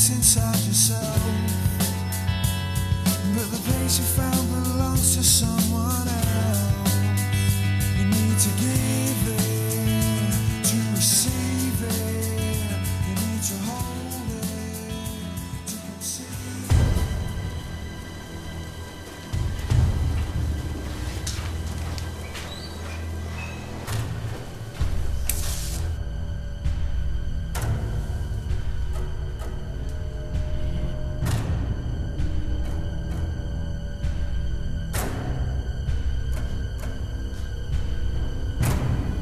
peace inside yourself, but the place you found belongs to someone else. You need to give it to receive it. You need to hold it to conceive.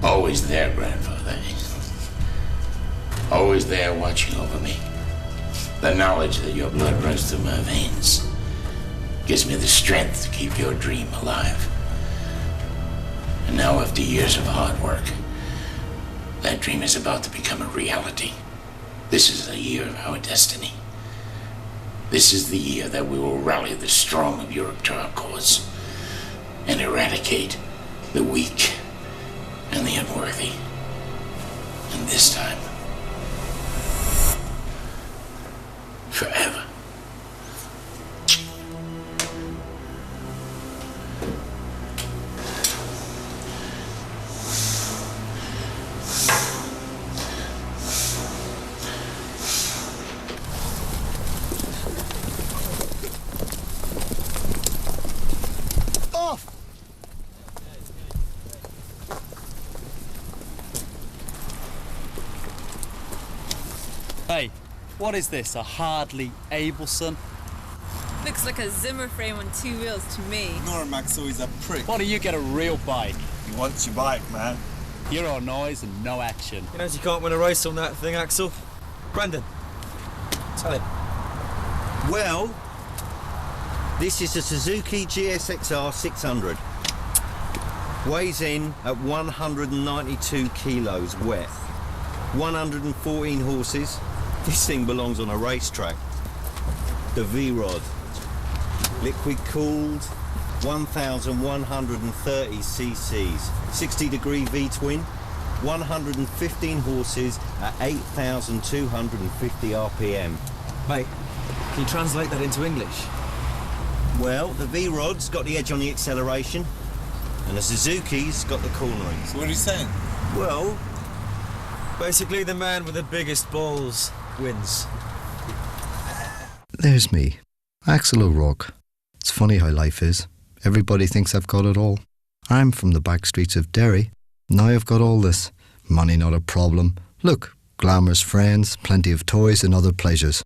Always there, grandfather. Always there watching over me. The knowledge that your blood runs through my veins gives me the strength to keep your dream alive. And now, after years of hard work, that dream is about to become a reality. This is the year of our destiny. This is the year that we will rally the strong of Europe to our cause and eradicate the weak and the unworthy. And this time, forever. Hey, what is this, a hardly able son? Looks like a Zimmer frame on two wheels to me. Normax always a prick. Why don't you get a real bike? He wants your bike, man. Hero noise and no action. You know you can't win a race on that thing, Axel. Brendan, tell him. Well, this is a Suzuki GSXR 600. Weighs in at 192 kilos wet. 114 horses. This thing belongs on a racetrack. The V-Rod. Liquid cooled, 1,130 cc's. 60-degree V-twin. 115 horses at 8,250 RPM. Mate, can you translate that into English? Well, the V-Rod's got the edge on the acceleration, and the Suzuki's got the cornering. So what are you saying? Well, basically the man with the biggest balls wins. There's me, Axel O'Rourke. It's funny how life is. Everybody thinks I've got it all. I'm from the back streets of Derry. Now I've got all this. Money not a problem. Look, glamorous friends, plenty of toys and other pleasures.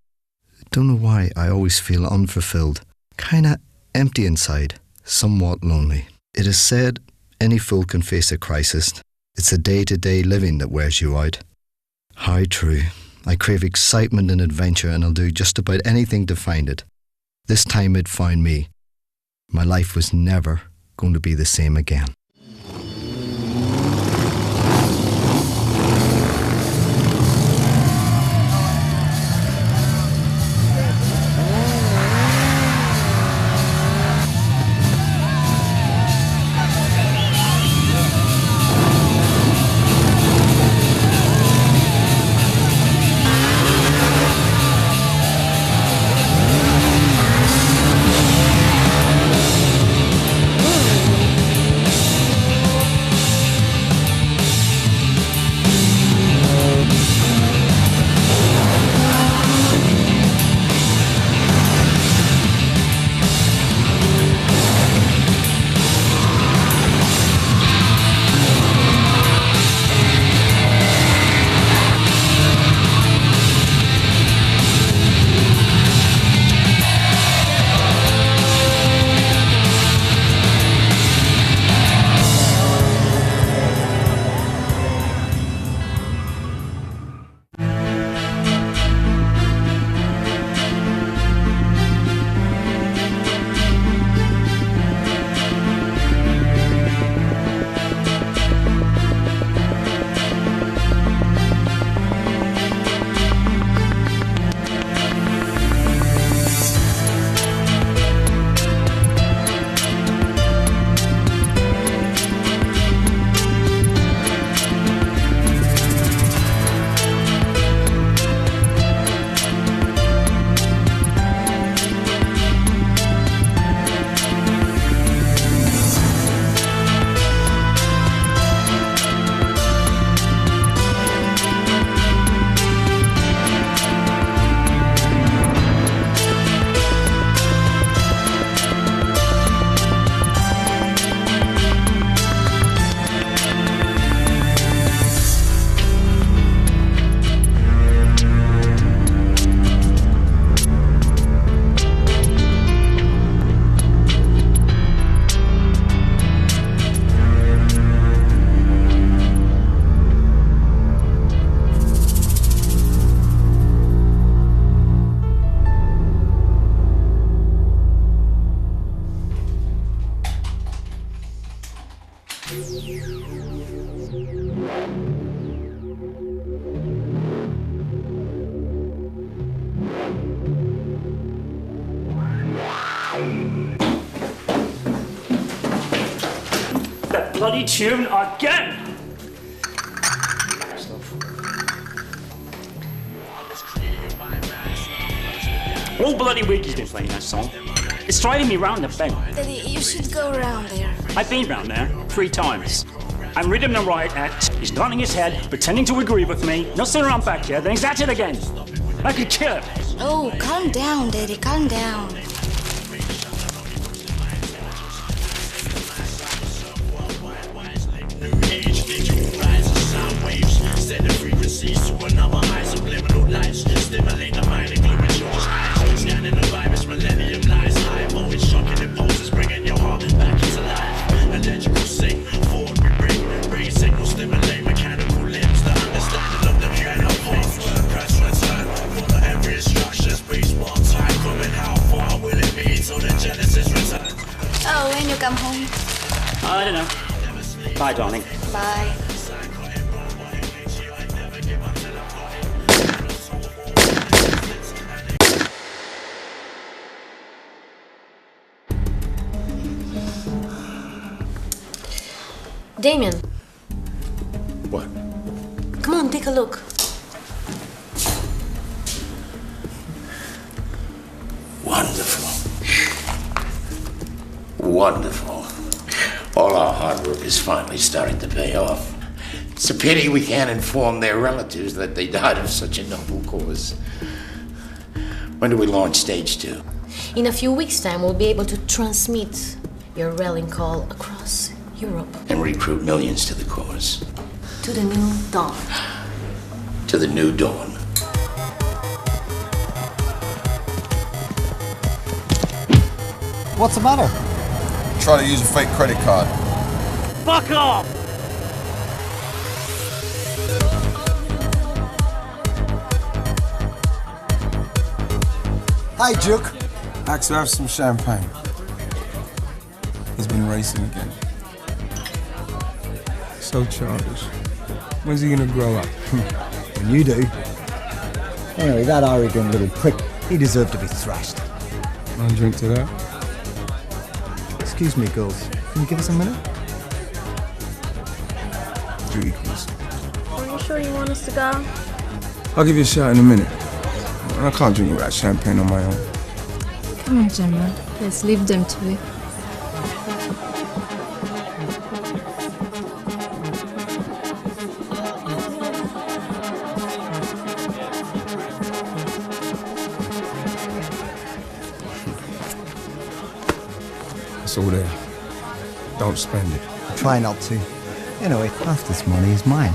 Don't know why I always feel unfulfilled. Kinda empty inside, somewhat lonely. It is said any fool can face a crisis. It's the day-to-day living that wears you out. How true. I crave excitement and adventure, and I'll do just about anything to find it. This time it found me. My life was never going to be the same again. bloody tune again! All bloody week he's been playing that song. It's driving me round the bend. Daddy, you should go around there. I've been round there 3 times. I'm reading the right act. He's nodding his head, pretending to agree with me. Not sitting around back here, then he's at it again. I could kill him. Oh, calm down, Daddy, calm down. Oh, when you come home? I don't know. Bye, darling. Bye. Damien. What? Come on, take a look. Wonderful. Wonderful. All our hard work is finally starting to pay off. It's a pity we can't inform their relatives that they died of such a noble cause. When do we launch stage 2? In a few weeks' time, we'll be able to transmit your rallying call across Europe. And recruit millions to the cause. To the new dawn. To the new dawn. What's the matter? Try to use a fake credit card. Fuck off! Hi, Duke. Axel, have some champagne. He's been racing again. So childish. When's he gonna grow up? When you do. Anyway, that arrogant little prick, he deserved to be thrashed. I'll drink to that. Excuse me, girls. Can you give us a minute? Duty calls. Are you sure you want us to go? I'll give you a shout in a minute. I can't drink all that champagne on my own. Come on, Gemma. Let's leave them to it. It's all there. Don't spend it. Try not to. Anyway, half this money is mine.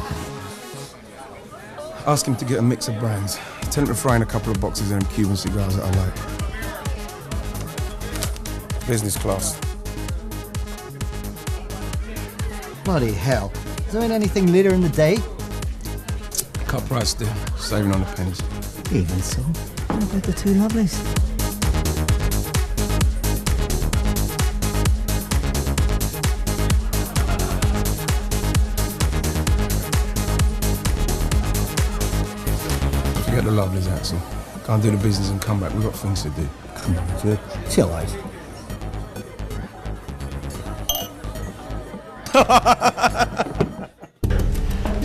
Ask him to get a mix of brands. Tell him to fry in a couple of boxes of them Cuban cigars that I like. Business class. Bloody hell. Is there anything later in the day? Cut price still. Saving on the pennies. Even so. What about the 2 lovelies? Forget the lovelies, Axel. Can't do the business and come back. We've got things to do. Come on, Duke. Chill out.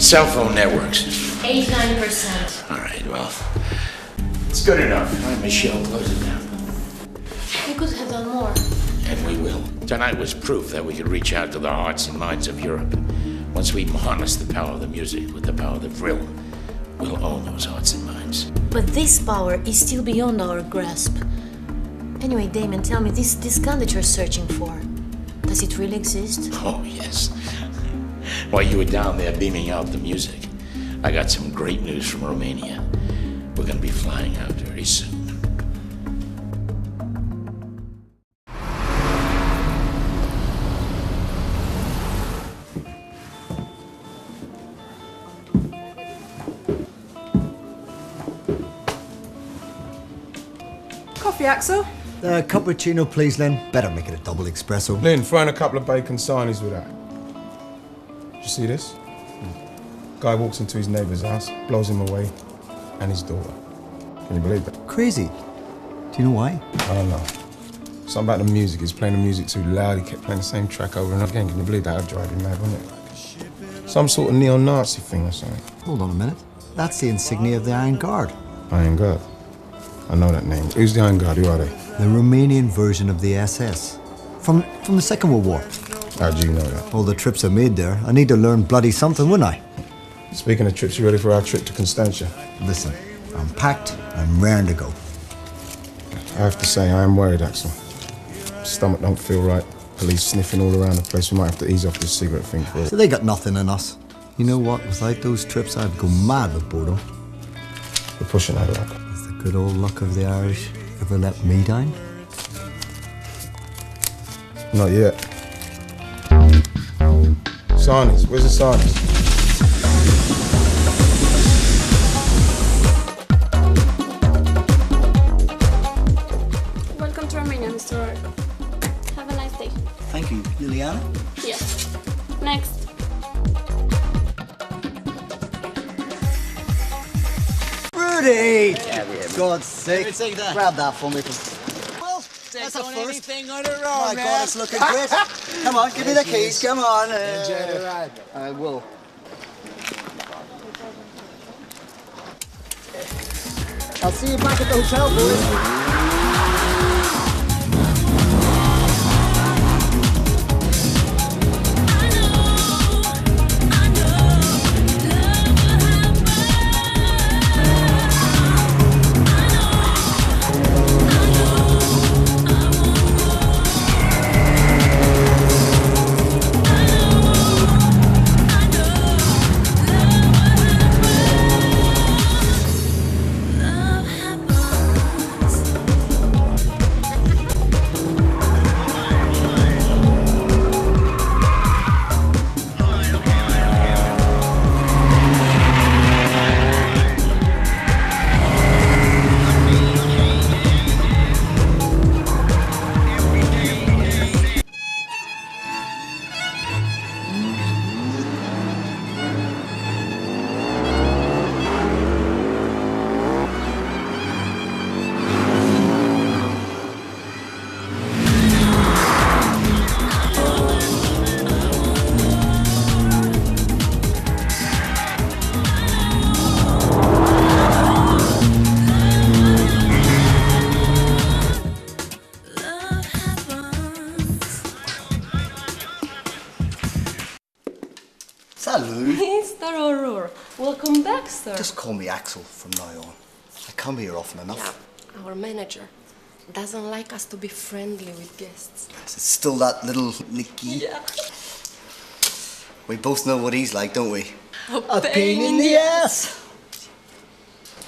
Cell phone networks. 89%. All right, well, it's good enough. All right, Michelle, close it down. We could have done more. And we will. Tonight was proof that we could reach out to the hearts and minds of Europe. Once we harness the power of the music with the power of the thrill, we'll own those hearts and minds. But this power is still beyond our grasp. Anyway, Damien, tell me, this gun that you're searching for, does it really exist? Oh, yes. While you were down there beaming out the music, I got some great news from Romania. We're going to be flying out very soon. Coffee, Axel? Cappuccino, please, Lynn. Better make it a double espresso. Lynn, fry in a couple of bacon sarnies with that. Did you see this? Guy walks into his neighbour's house, blows him away, and his daughter. Can you believe that? Crazy. Do you know why? I don't know. Something about the music. He's playing the music too loud. He kept playing the same track over and over again. Can you believe that? I'd drive you mad, wouldn't it? Some sort of neo-Nazi thing or something. Hold on a minute. That's the insignia of the Iron Guard. Iron Guard? I know that name. Who's the Iron Guard? Who are they? The Romanian version of the SS. From the Second World War. How do you know that? All the trips I made there. I need to learn bloody something, wouldn't I? Speaking of trips, you ready for our trip to Constantia? Listen, I'm packed. I'm raring to go. I have to say, I am worried, Axel. Stomach don't feel right. Police sniffing all around the place. We might have to ease off this cigarette thing for it. So they got nothing in us. You know what? Without those trips, I'd go mad with boredom. We're pushing our luck. Has the good old luck of the Irish ever let me down? Not yet. Sarnies, where's the Sarnies? Welcome to Romania, Mr. Rourke. Have a nice day. Thank you, Liliana. Yes. Next. Rudy! God's sake. Grab that for me. Well, That's a on first. anything on the road, My man. God, it's looking great. Come on, give me the keys. Come on. Enjoy the ride. I will. I'll see you back at the hotel, boys. Salud. Mr. O'Rourke, welcome back, sir. Just call me Axel from now on. I come here often enough. Yeah, our manager doesn't like us to be friendly with guests. It's still that little Nicky. Yeah. We both know what he's like, don't we? A pain in the ass.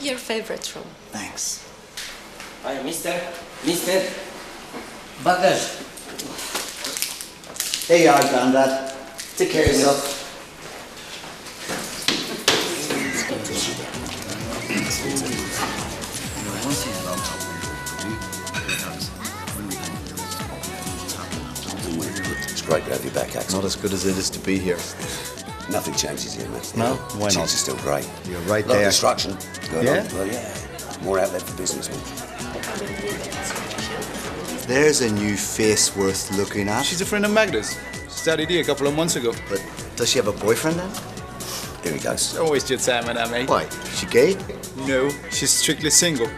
Your favorite room. Thanks. Hi, Mr. Bagage. There you are, Grandad. Take care of yourself. It's great to have you back, Axel. Not as good as it is to be here. Nothing changes here, mate. No? Why not? Things are still great. You're right A lot of there. construction. Going Yeah? on. Well, yeah. More outlet for businessmen. There's a new face worth looking at. She's a friend of Magda's. She started here a couple of months ago. But does she have a boyfriend then? Here he goes. Don't waste your time on that, mate. Why? Is she gay? No, she's strictly single.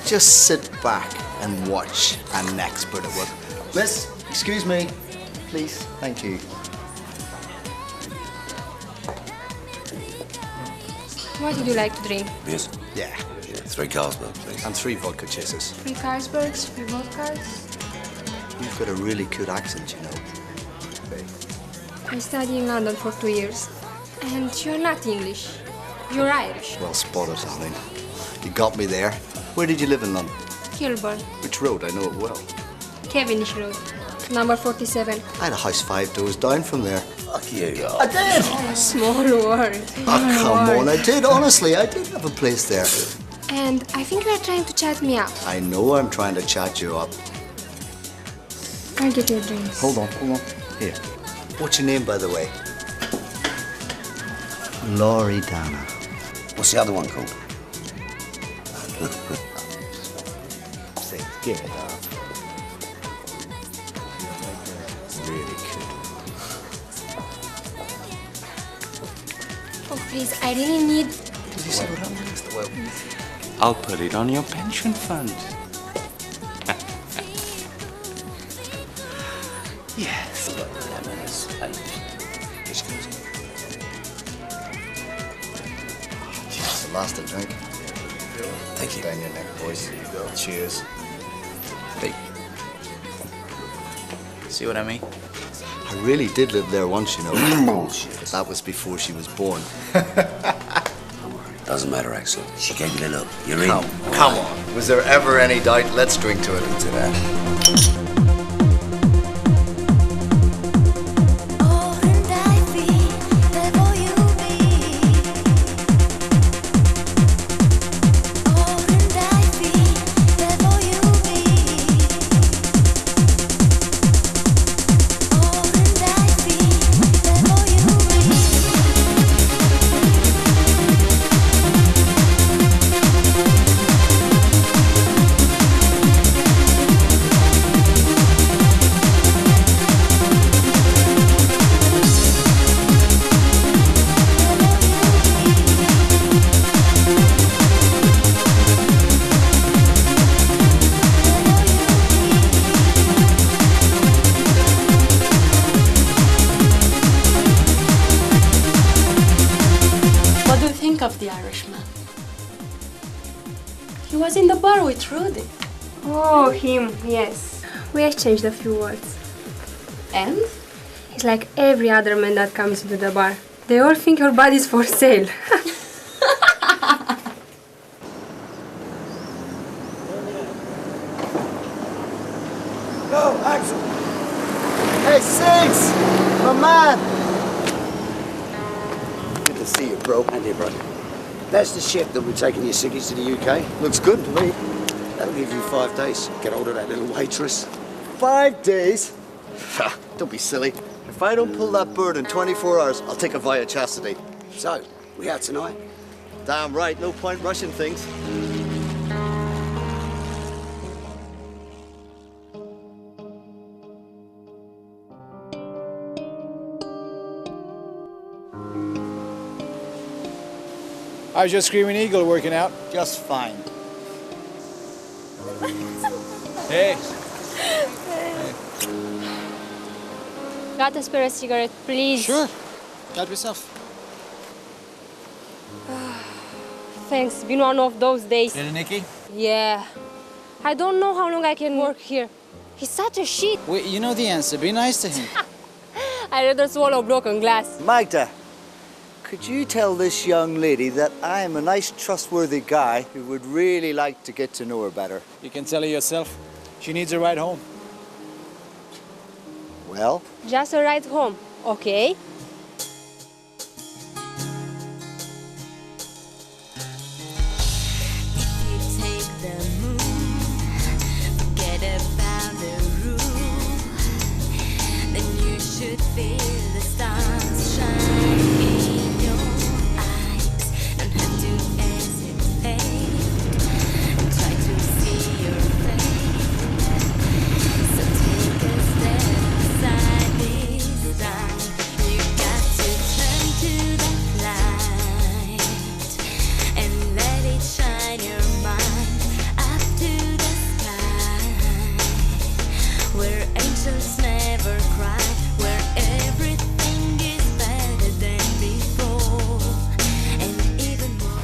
Just sit back and watch an expert at work. Miss, excuse me, please. Thank you. What would you like to drink? Yes? Yeah. 3 Carlsberg, please. And 3 vodka chasers. 3 Carlsbergs, 3 vodkas. You've got a really good accent, you know. I studied in London for 2 years. And you're not English. You're Irish. Well spotted, darling. You got me there. Where did you live in London? Kilburn. Which road? I know it well. Cavendish Road. Number 47. I had a house 5 doors down from there. Fuck you. I did! Small world. Oh, come on, I did. Honestly, I did have a place there. And I think you are trying to chat me up. I know I'm trying to chat you up. I'll get your drinks. Hold on. Here. What's your name, by the way? Laurie Dana. What's the other one called? Say, get it up. Please, I really need... Does he say what happens? Well, I'll put it on your pension fund. yes. Lemons and whiskers. It's the last to drink. Thank you. Down your neck, boys. Here you go. Cheers. Hey. See what I mean? I really did live there once, you know. Bullshit. But that was before she was born. Doesn't matter, Axel. She gave you the look. You're in. Come on. Was there ever any doubt? Let's drink to it. To that. Of the Irishman. He was in the bar with Rudy. Oh, him, yes. We exchanged a few words. And? He's like every other man that comes into the bar. They all think your body's for sale. Go, Axel! Hey, Sigs! My man! Good to see you, bro. And here, brother. That's the ship that we're taking your ciggies to the UK. Looks good to me. That'll give you 5 days. Get hold of that little waitress. 5 days? Don't be silly. If I don't pull that bird in 24 hours, I'll take it via chastity. So, we out tonight? Damn right, no point rushing things. How's your Screaming Eagle working out? Just fine. Hey. Got a spare cigarette, please? Sure. Help yourself. Thanks, been one of those days. Little Nicky? Yeah. I don't know how long I can work here. He's such a shit. Wait, you know the answer. Be nice to him. I'd rather swallow broken glass. Magda, could you tell this young lady that I am a nice, trustworthy guy who would really like to get to know her better? You can tell her yourself. She needs a ride home. Well? Just a ride home, okay?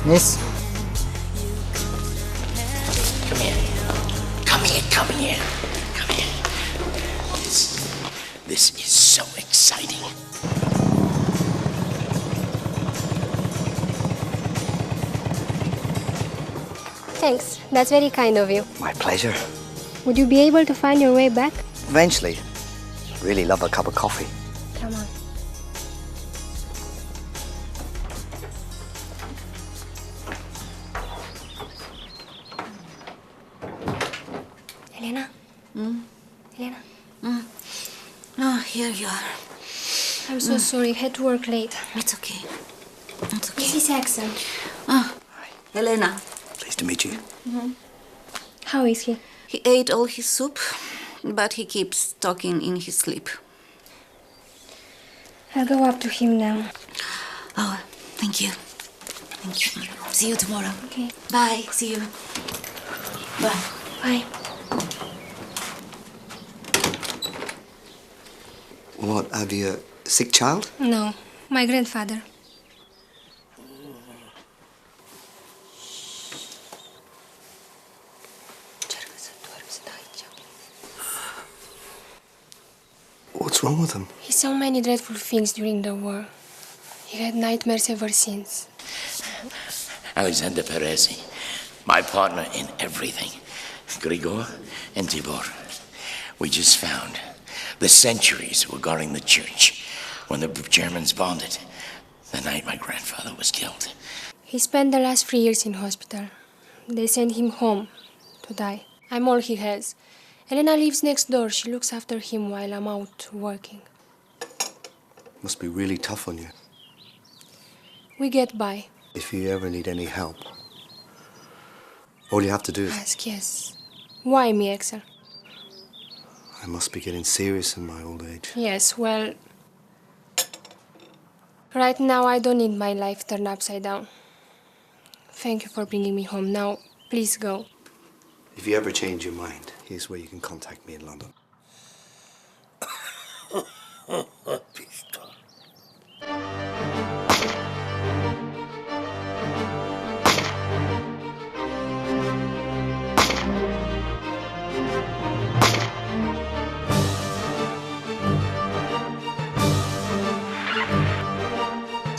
Miss? Come here. Come here, come here. Come here. This is so exciting. Thanks, that's very kind of you. My pleasure. Would you be able to find your way back? Eventually. Really love a cup of coffee. Come on. Elena? Elena? Oh, here you are. I'm so sorry, had to work late. It's okay. It's okay. This is Axel. Ah, Elena. Pleased to meet you. How is he? He ate all his soup, but he keeps talking in his sleep. I'll go up to him now. Oh, Thank you. Thank you. See you tomorrow. Okay. Bye. See you. Bye. Bye. What, have you a sick child? No, my grandfather. What's wrong with him? He saw many dreadful things during the war. He had nightmares ever since. Alexander Perezi, my partner in everything. Grigor and Tibor. We just found the sentries were guarding the church when the Germans bombed it. The night my grandfather was killed. He spent the last 3 years in hospital. They sent him home to die. I'm all he has. Elena lives next door. She looks after him while I'm out working. Must be really tough on you. We get by. If you ever need any help, all you have to do is... Ask, yes. Why me, Axel? I must be getting serious in my old age. Yes, well... Right now, I don't need my life turned upside down. Thank you for bringing me home. Now, please go. If you ever change your mind, here's where you can contact me in London. Pistola.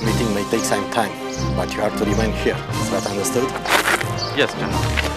Meeting may take some time, but you are to remain here. Is that understood? Yes, General.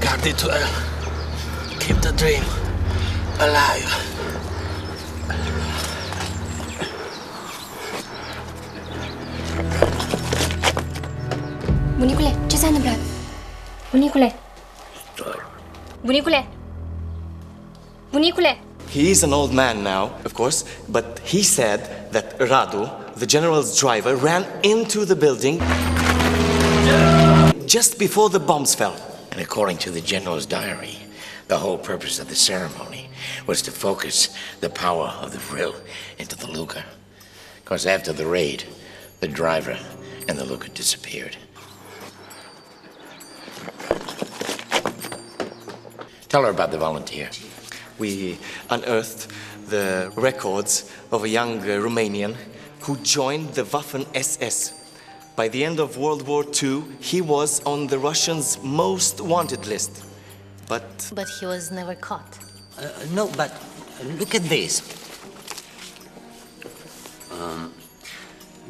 Guard it well. Keep the dream alive. Bunicule, ce s-a întâmplat? Bunicule! Bunicule! Bunicule! He is an old man now, of course, but he said that Radu, the general's driver, ran into the building just before the bombs fell. And according to the general's diary, the whole purpose of the ceremony was to focus the power of the vril into the Luca. Because after the raid, the driver and the Luca disappeared. Tell her about the volunteer. We unearthed the records of a young Romanian who joined the Waffen-SS. By the end of World War II, he was on the Russians' most wanted list. But he was never caught. No, but look at this.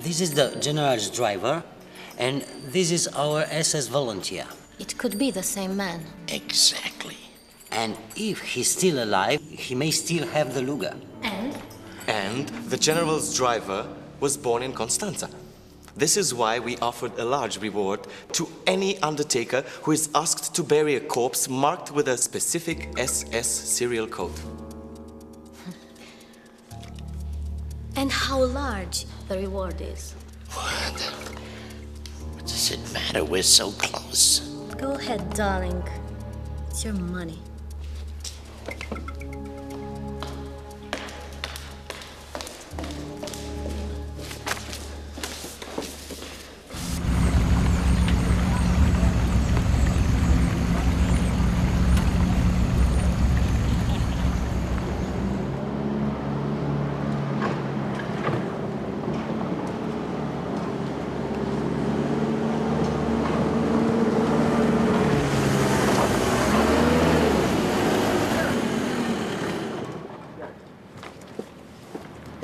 This is the general's driver, and this is our SS volunteer. It could be the same man. Exactly. And if he's still alive, he may still have the Luga. And the general's driver was born in Constanza. This is why we offered a large reward to any undertaker who is asked to bury a corpse marked with a specific SS serial code. And how large the reward is. What does it matter? We're so close. Go ahead, darling. It's your money.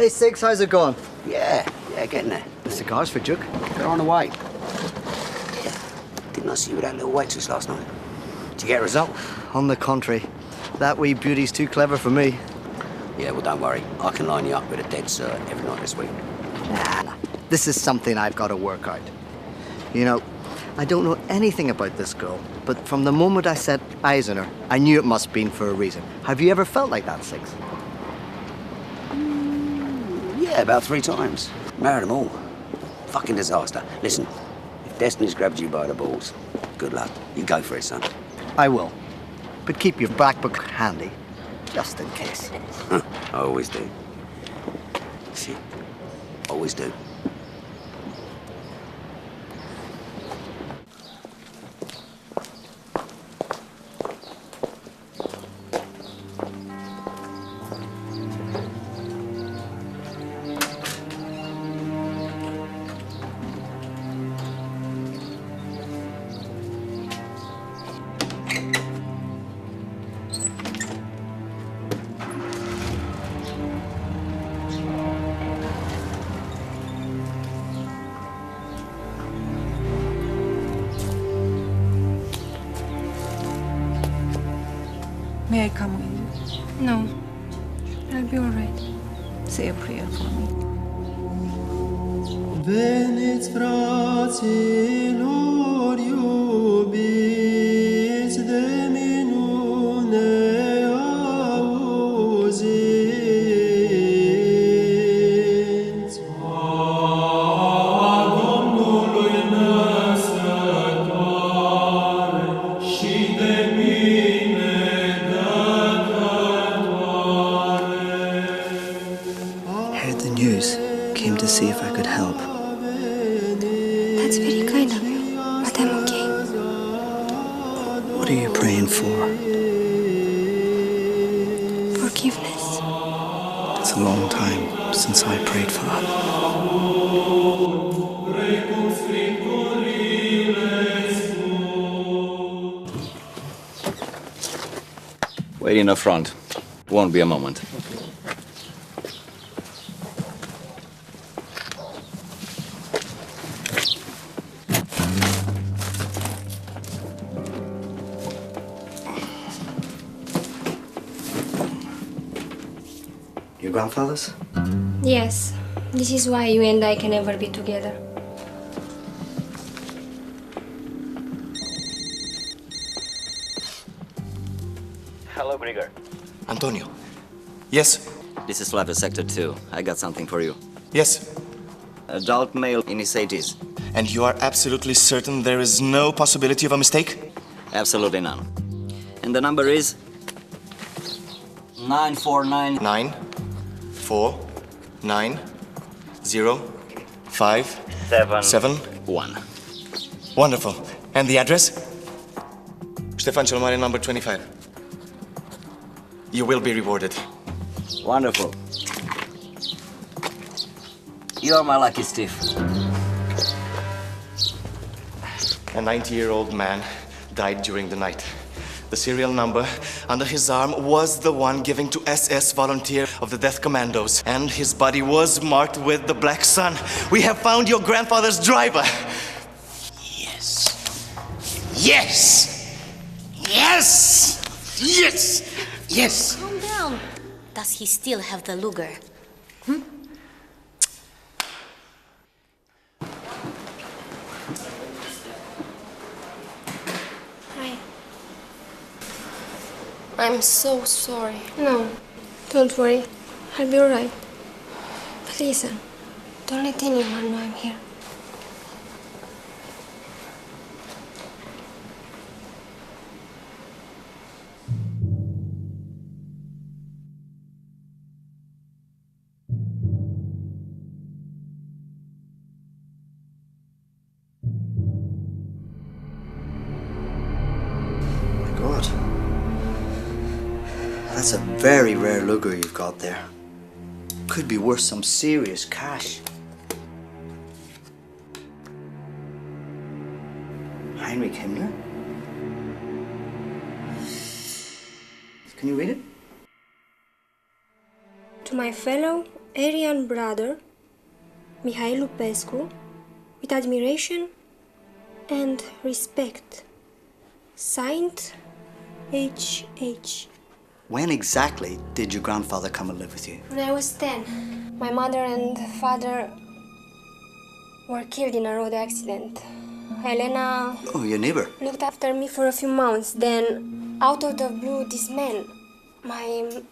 Hey, Six, how's it going? Yeah, getting there. The cigars for Duke. They're on the way. Yeah. Didn't I see you with that little waitress last night? Did you get a result? On the contrary, that wee beauty's too clever for me. Yeah, well, don't worry. I can line you up with a dead cert every night this week. Nah, this is something I've got to work out. You know, I don't know anything about this girl, but from the moment I set eyes on her, I knew it must have been for a reason. Have you ever felt like that, Six? Yeah, about 3 times. Married them all. Fucking disaster. Listen, if destiny's grabbed you by the balls, good luck. You go for it, son. I will. But keep your black book handy, just in case. I always do. Shit. Always do. May I come with you? No. I'll be all right. Say a prayer for me. Veniți, fraților iubiți, de minune auziți. A Domnului născătoare și de mine dătătoare. Heard the news. Came to see if I could help. That's very kind of you, but I'm okay. What are you praying for? Forgiveness. It's a long time since I prayed for that. Wait in the front. Won't be a moment. Your grandfather's? Yes. This is why you and I can never be together. Hello, Grigor. Antonio. Yes. This is Level Sector 2. I got something for you. Yes. Adult male in his 80s. And you are absolutely certain there is no possibility of a mistake? Absolutely none. And the number is 949 9490571. Wonderful. And the address? Ștefan cel Mare, number 25. You will be rewarded. Wonderful. You're my lucky Steve. A 90-year-old man died during the night. The serial number under his arm was the one given to SS volunteer of the Death Commandos, and his body was marked with the Black Sun. We have found your grandfather's driver. Yes. Yes! Yes! Yes! Yes! Calm down. Does he still have the Luger? Hi. I'm so sorry. No, don't worry. I'll be all right. But listen, don't let anyone know I'm here. God. That's a very rare Luger you've got there. Could be worth some serious cash. Heinrich Himmler? Can you read it? To my fellow Aryan brother, Mihail Lupescu, with admiration and respect. Signed, H.H. When exactly did your grandfather come and live with you? When I was 10, my mother and father were killed in a road accident. Elena Oh, your neighbor. looked after me for a few months. Then, out of the blue, this man, my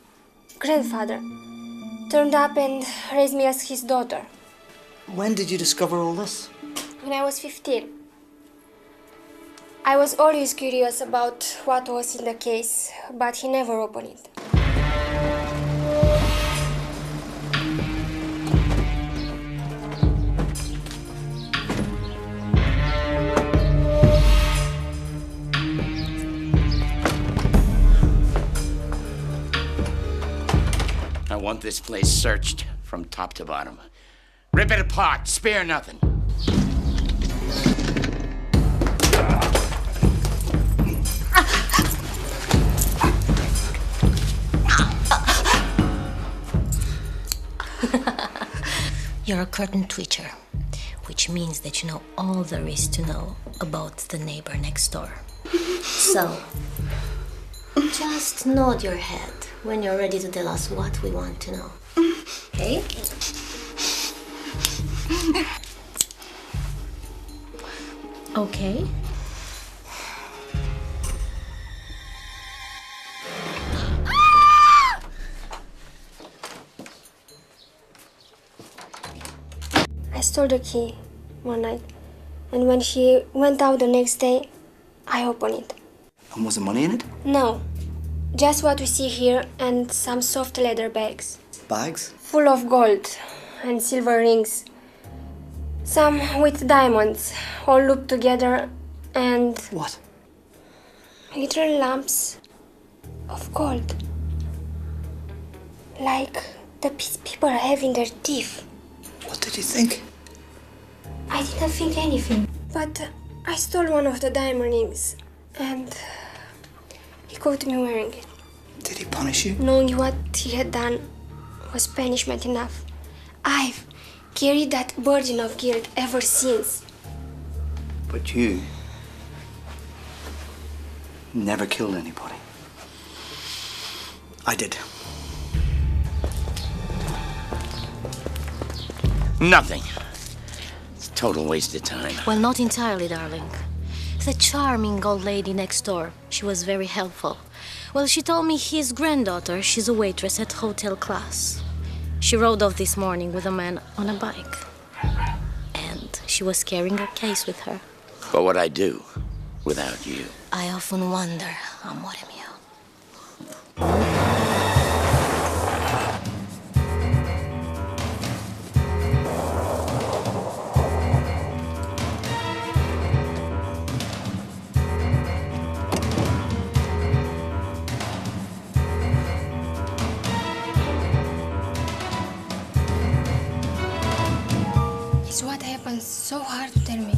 grandfather, turned up and raised me as his daughter. When did you discover all this? When I was 15. I was always curious about what was in the case, but he never opened it. I want this place searched from top to bottom. Rip it apart, spare nothing. You're a curtain twitcher, which means that you know all there is to know about the neighbor next door. So, just nod your head when you're ready to tell us what we want to know. Okay? Okay. I stole the key one night, and when she went out the next day, I opened it. And was there money in it? No, just what we see here and some soft leather bags. Bags? Full of gold and silver rings. Some with diamonds, all looped together, and... What? Little lumps of gold. Like the piece people have in their teeth. What did you think? I didn't think anything, but I stole one of the diamond rings, and he caught me wearing it. Did he punish you? Knowing what he had done was punishment enough. I've carried that burden of guilt ever since. But you never killed anybody. I did. Nothing. It's a total waste of time. Well, not entirely, darling. The charming old lady next door, she was very helpful. Well, she told me his granddaughter, she's a waitress at hotel class. She rode off this morning with a man on a bike. And she was carrying her case with her. What would I do without you? I often wonder, amore mio. It's what happened so hard to tell me.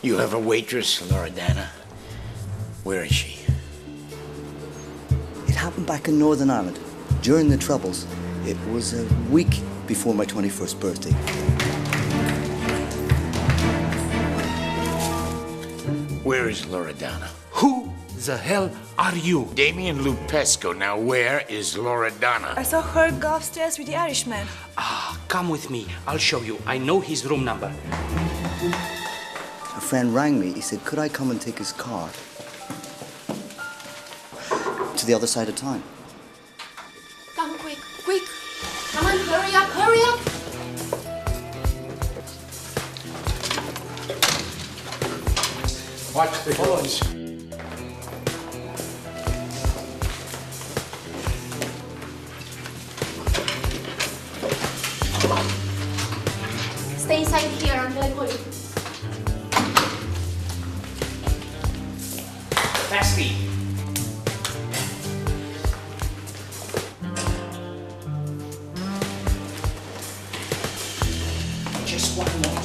You have a waitress, Loredana. Where is she? It happened back in Northern Ireland during the Troubles. It was a week before my 21st birthday. Where is Loredana? Who the hell are you? Damien Lupescu. Now where is Loredana? I saw her go upstairs with the Irishman. Ah, come with me. I'll show you. I know his room number. A friend rang me. He said, could I come and take his car to the other side of town? Come quick, quick! Come on, hurry up, hurry up! Watch the doors. Stay inside here until I call you. Fastly. Just one more.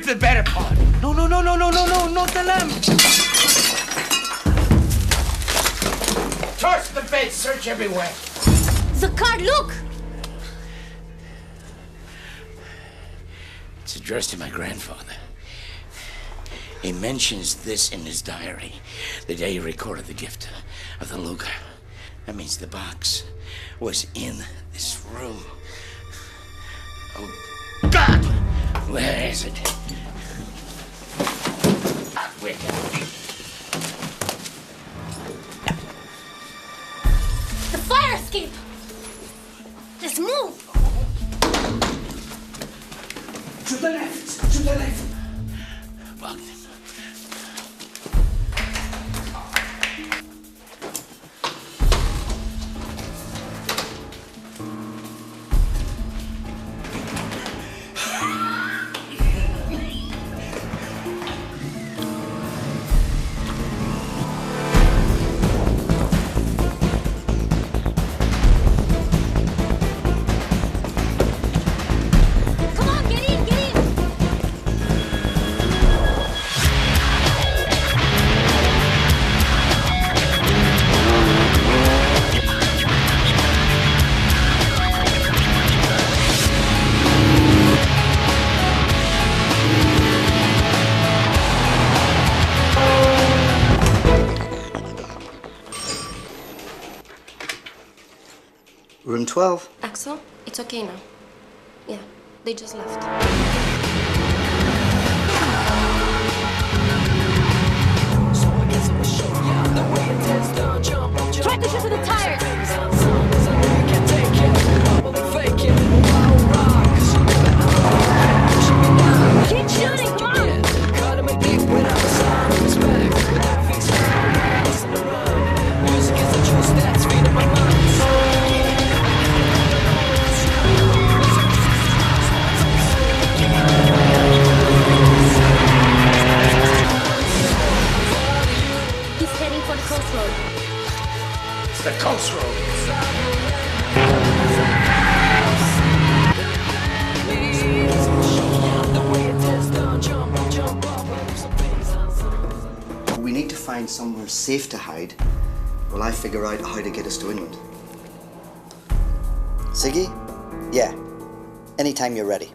the better part. No, not the lamp. Torch the bed, search everywhere. The card, look! It's addressed to my grandfather. He mentions this in his diary, the day he recorded the gift of the Luger. That means the box was in this room. Oh, God! Where is it? Where can it be? The fire escape! Let's move! To the left, to the left. Wagner. Room 12. Axel, it's okay now. Yeah, they just left. Try to shoot to the tires! Keep shooting, come on! He's heading for the coast road. It's the coast road. We need to find somewhere safe to hide while I figure out how to get us to England. Siggy? Yeah. Anytime you're ready.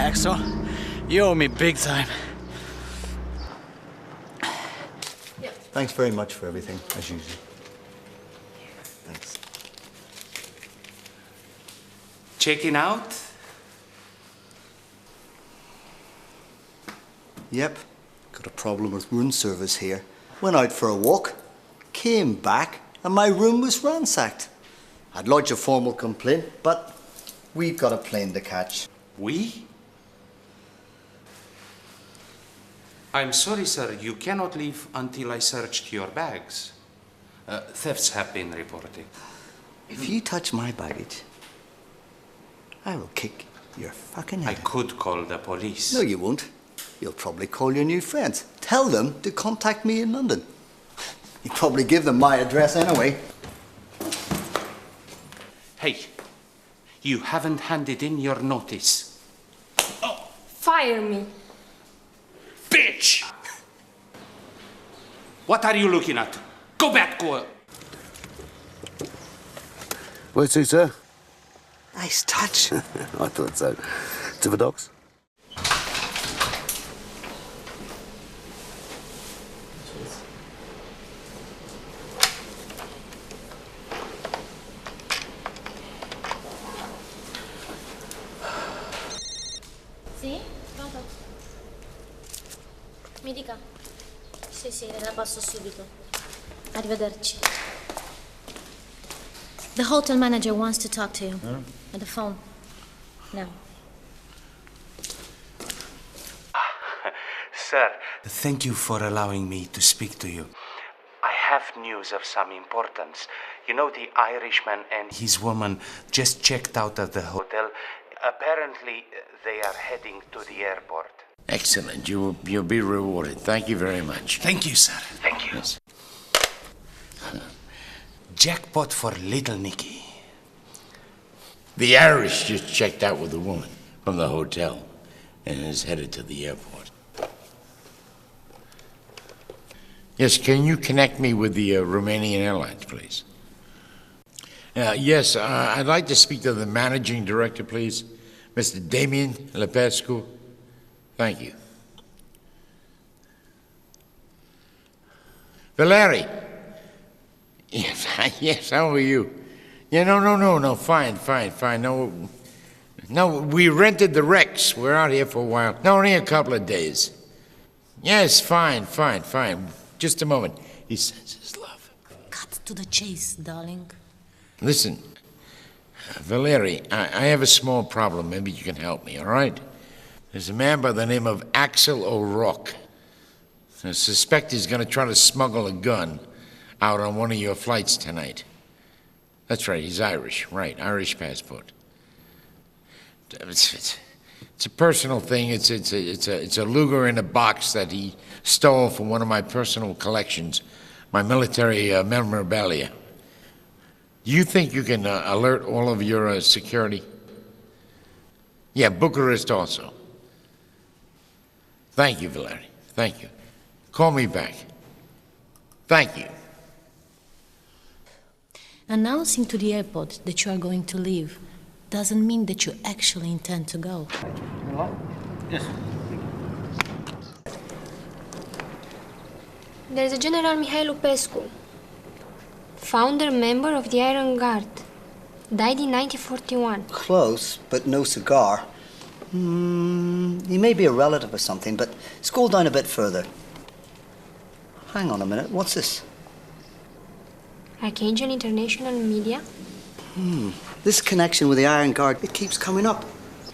Axel, you owe me big time. Thanks very much for everything, as usual. Thanks. Checking out? Yep. Got a problem with room service here. Went out for a walk, came back, and my room was ransacked. I'd lodge a formal complaint, but we've got a plane to catch. We? I'm sorry, sir. You cannot leave until I searched your bags. Thefts have been reported. If you touch my baggage, I will kick your fucking head. I could call the police. No, you won't. You'll probably call your new friends. Tell them to contact me in London. You probably give them my address anyway. Hey, you haven't handed in your notice. Fire me. Bitch! What are you looking at? Go back, go. Where to, sir? Nice touch. I thought so. To the docks? Sì? Pronto? Mi dica. Sì, la passo subito. Arrivederci. The hotel manager wants to talk to you. On the phone. Now. Sir, thank you for allowing me to speak to you. I have news of some importance. You know, the Irishman and his woman just checked out of the hotel. Apparently, they are heading to the airport. Excellent. You'll be rewarded. Thank you very much. Thank you, sir. Thank you. Yes. Jackpot for little Nicky. The Irish just checked out with a woman from the hotel and is headed to the airport. Yes, can you connect me with the Romanian Airlines, please? Yes, I'd like to speak to the managing director, please. Mr. Damien Lepescu. Thank you. Valeri. Yes, yes, how are you? Yeah, no, fine. No, we rented the Rex. We're out here for a while. No, only a couple of days. Yes, fine. Just a moment. He sends his love. Cut to the chase, darling. Listen, Valeri, I have a small problem. Maybe you can help me, all right? There's a man by the name of Axel O'Rourke. I suspect he's going to try to smuggle a gun out on one of your flights tonight. That's right, he's Irish. Right, Irish passport. It's a personal thing. It's a Luger in a box that he stole from one of my personal collections, my military memorabilia. Do you think you can alert all of your security? Yeah, Bucharest also. Thank you, Valeri. Thank you. Call me back. Thank you. Announcing to the airport that you are going to leave doesn't mean that you actually intend to go. Yes. There's a General Mihai Lupescu, founder member of the Iron Guard. Died in 1941. Close, but no cigar. He may be a relative or something, but scroll down a bit further. Hang on a minute, what's this? Archangel International Media. This connection with the Iron Guard, it keeps coming up.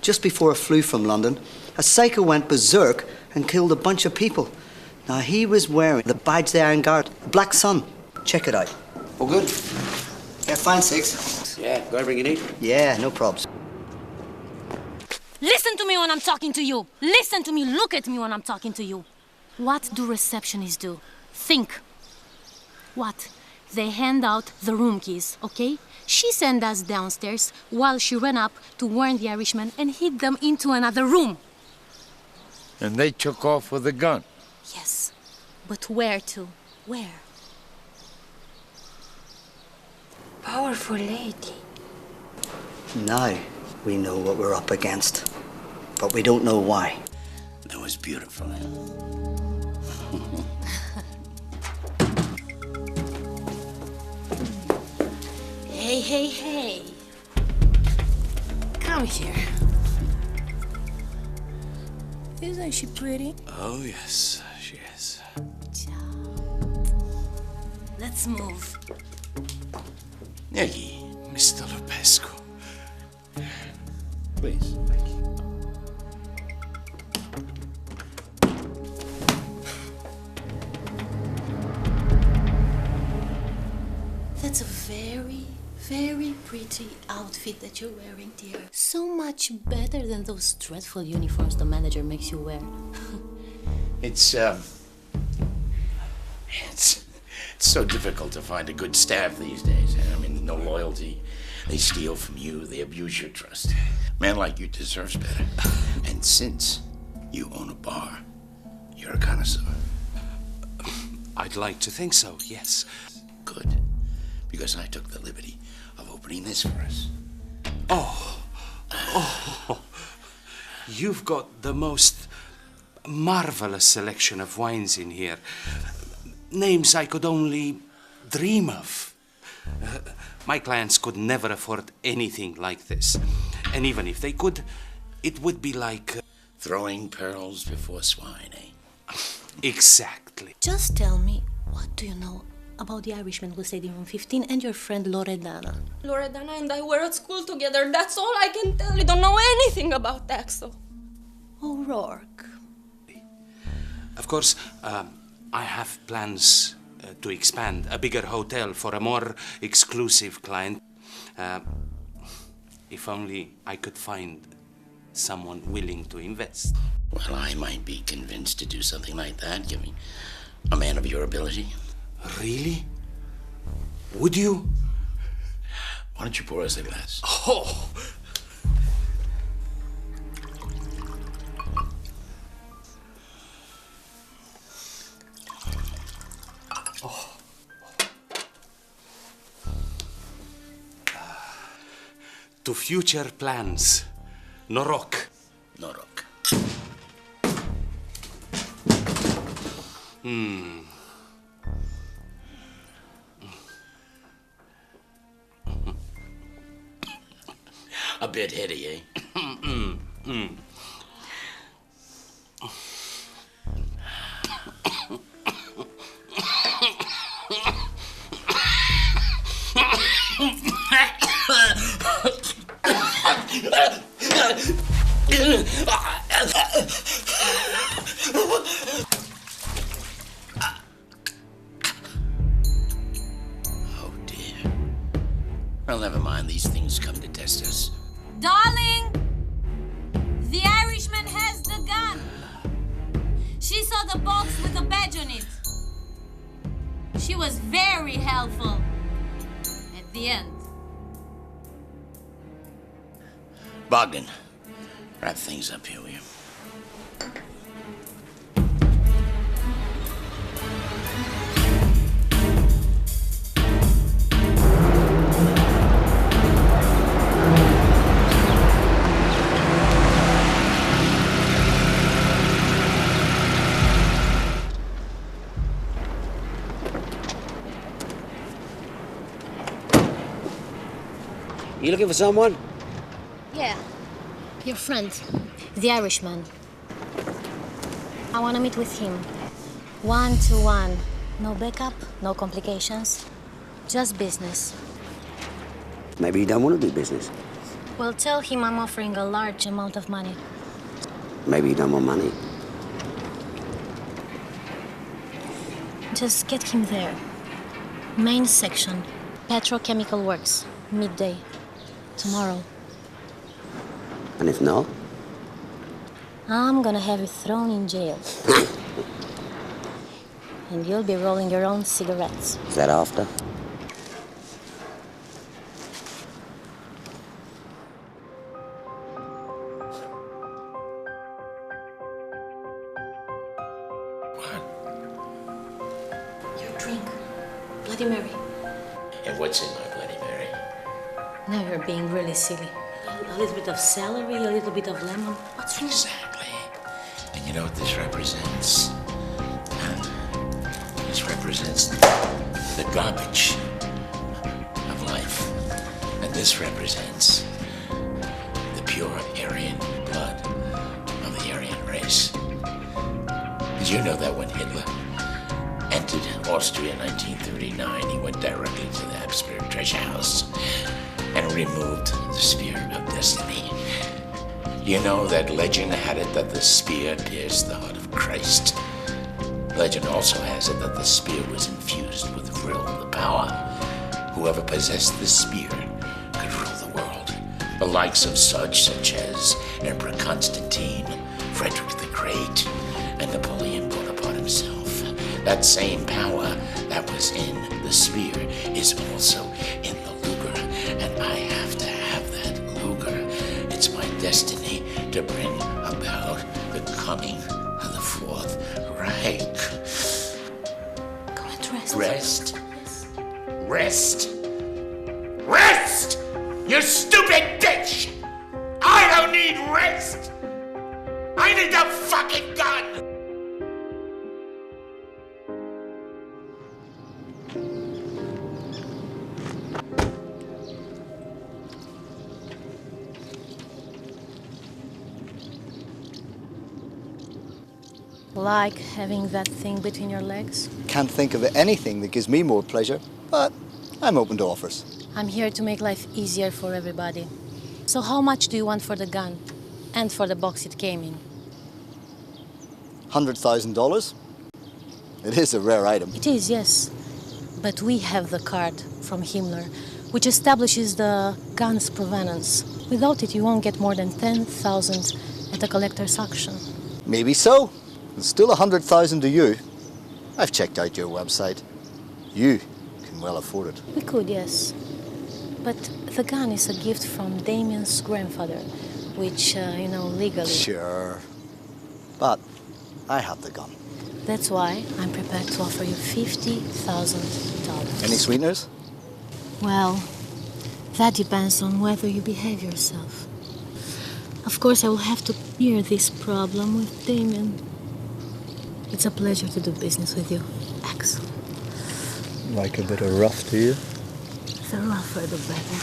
Just before I flew from London, a psycho went berserk and killed a bunch of people. Now, he was wearing the badge of the Iron Guard, the Black Sun. Check it out. All good? Yeah, fine, Six. Yeah, got everything you need? Yeah, no probs. Listen to me when I'm talking to you. Listen to me, look at me when I'm talking to you. What do receptionists do? Think. What? They hand out the room keys, okay? She sent us downstairs while she ran up to warn the Irishman and hid them into another room. And they took off with a gun. Yes, but where to? Where? Powerful lady. Now we know what we're up against, but we don't know why. That was beautiful. Hey. Come here. Isn't she pretty? Oh, yes, she is. Let's move. Nicky. Mr. Lupescu. Please. That's a very, very pretty outfit that you're wearing, dear. So much better than those dreadful uniforms the manager makes you wear. It's so difficult to find a good staff these days. I mean, no loyalty. They steal from you. They abuse your trust. A man like you deserves better. And since you own a bar, you're a connoisseur. I'd like to think so, yes. Good. Because I took the liberty of opening this for us. Oh. You've got the most marvelous selection of wines in here. Names I could only dream of. My clients could never afford anything like this. And even if they could, it would be like... throwing pearls before swine, eh? Exactly. Just tell me, what do you know about the Irishman who stayed in room 15 and your friend Loredana? Loredana and I were at school together. That's all I can tell. You don't know anything about Axel. O'Rourke. Of course, I have plans to expand a bigger hotel for a more exclusive client. If only I could find someone willing to invest. Well, I might be convinced to do something like that, giving a man of your ability. Really? Would you? Why don't you pour us a glass? Oh! To future plans. Norok. Norok. A bit heady, eh? Oh dear. Well, never mind. These things come to test us. Darling! The Irishman has the gun. She saw the box with the badge on it. She was very helpful at the end. Bogdan, wrap things up here, will you? You looking for someone? Yeah. Your friend, the Irishman. I want to meet with him. 1-to-1. No backup, no complications. Just business. Maybe you don't want to do business. Well, tell him I'm offering a large amount of money. Maybe you don't want money. Just get him there. Main section. Petrochemical works. Midday. Tomorrow. And if not? I'm gonna have you thrown in jail. And you'll be rolling your own cigarettes. Is that after? Your drink. Bloody Mary. And what's in my Bloody Mary? Now you're being really silly. A little bit of celery, a little bit of lemon. What's wrong? Exactly. And you know what this represents? This represents the garbage of life. And this represents the pure Aryan blood of the Aryan race. Did you know that when Hitler entered Austria in 1939, he went directly to the Habsburg treasure house and removed the spear of destiny? You know that legend had it that the spear pierced the heart of Christ. Legend also has it that the spear was infused with Vril, the power. Whoever possessed the spear could rule the world. The likes of such as Emperor Constantine, Frederick the Great, and Napoleon Bonaparte himself. That same power that was in the spear is also in the Luger, and I have to have that Luger. It's my destiny to bring about the coming of the Fourth Reich. Go and rest. Rest? Rest? Rest! You stupid bitch! I don't need rest! I need the fucking gun! Like having that thing between your legs? Can't think of anything that gives me more pleasure, but I'm open to offers. I'm here to make life easier for everybody. So how much do you want for the gun? And for the box it came in? $100,000? It is a rare item. It is, yes. But we have the card from Himmler. which establishes the gun's provenance. Without it, you won't get more than 10,000 at a collector's auction. Maybe so. It's still 100,000 to you. I've checked out your website. You can well afford it. We could, yes. But the gun is a gift from Damien's grandfather, which, legally... Sure. But I have the gun. That's why I'm prepared to offer you $50,000. Any sweeteners? Well, that depends on whether you behave yourself. Of course, I will have to clear this problem with Damien. It's a pleasure to do business with you, Axel. Like a bit of rough, do you? The rougher, the better.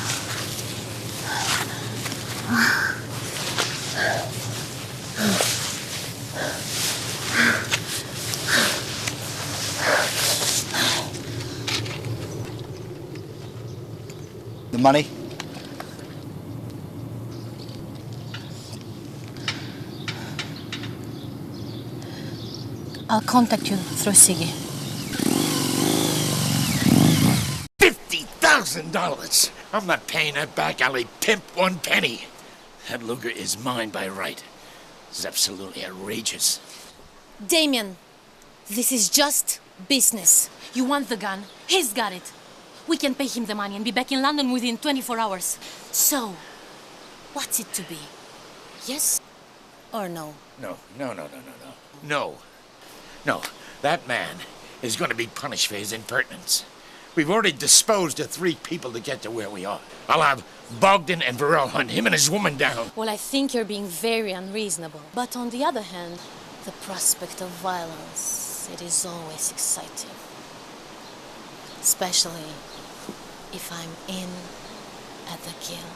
The money? I'll contact you through Siggy. $50,000! I'm not paying that back alley pimp one penny. That Luger is mine by right. It's absolutely outrageous. Damien, this is just business. You want the gun, he's got it. We can pay him the money and be back in London within 24 hours. So, what's it to be? Yes or no? No. No, that man is going to be punished for his impertinence. We've already disposed of 3 people to get to where we are. I'll have Bogdan and Varel hunt him and his woman down. Well, I think you're being very unreasonable. But on the other hand, the prospect of violence, it is always exciting. Especially if I'm in at the kill.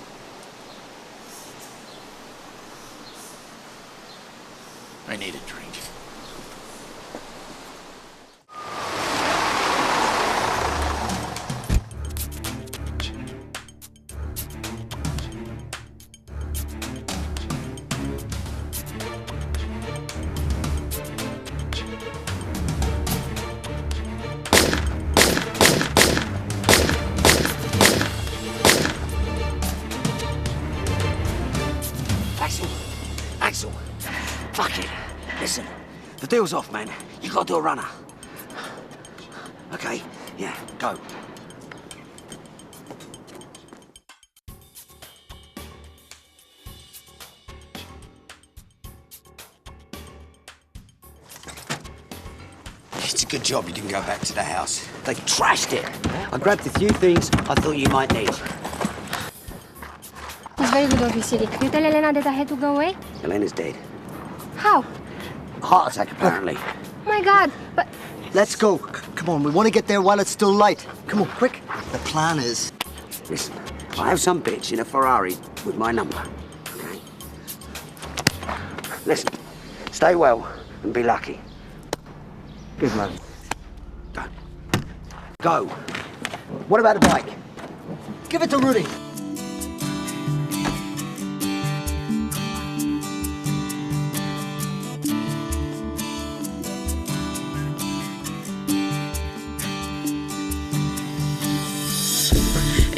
I need a drink. Axel, fuck it. Listen, the deal's off, man. You gotta do a runner. Okay, yeah, go. It's a good job you didn't go back to the house. They trashed it. I grabbed a few things I thought you might need. It's very good of you, Siri. You tell Elena that I had to go away? Elena's dead. How? Heart attack, apparently. Oh my God, but... Let's go. Come on, we want to get there while it's still light. Come on, quick. The plan is... Listen, I have some bitch in a Ferrari with my number, okay? Listen, stay well and be lucky. Good man. Go. What about the bike? Give it to Rudy.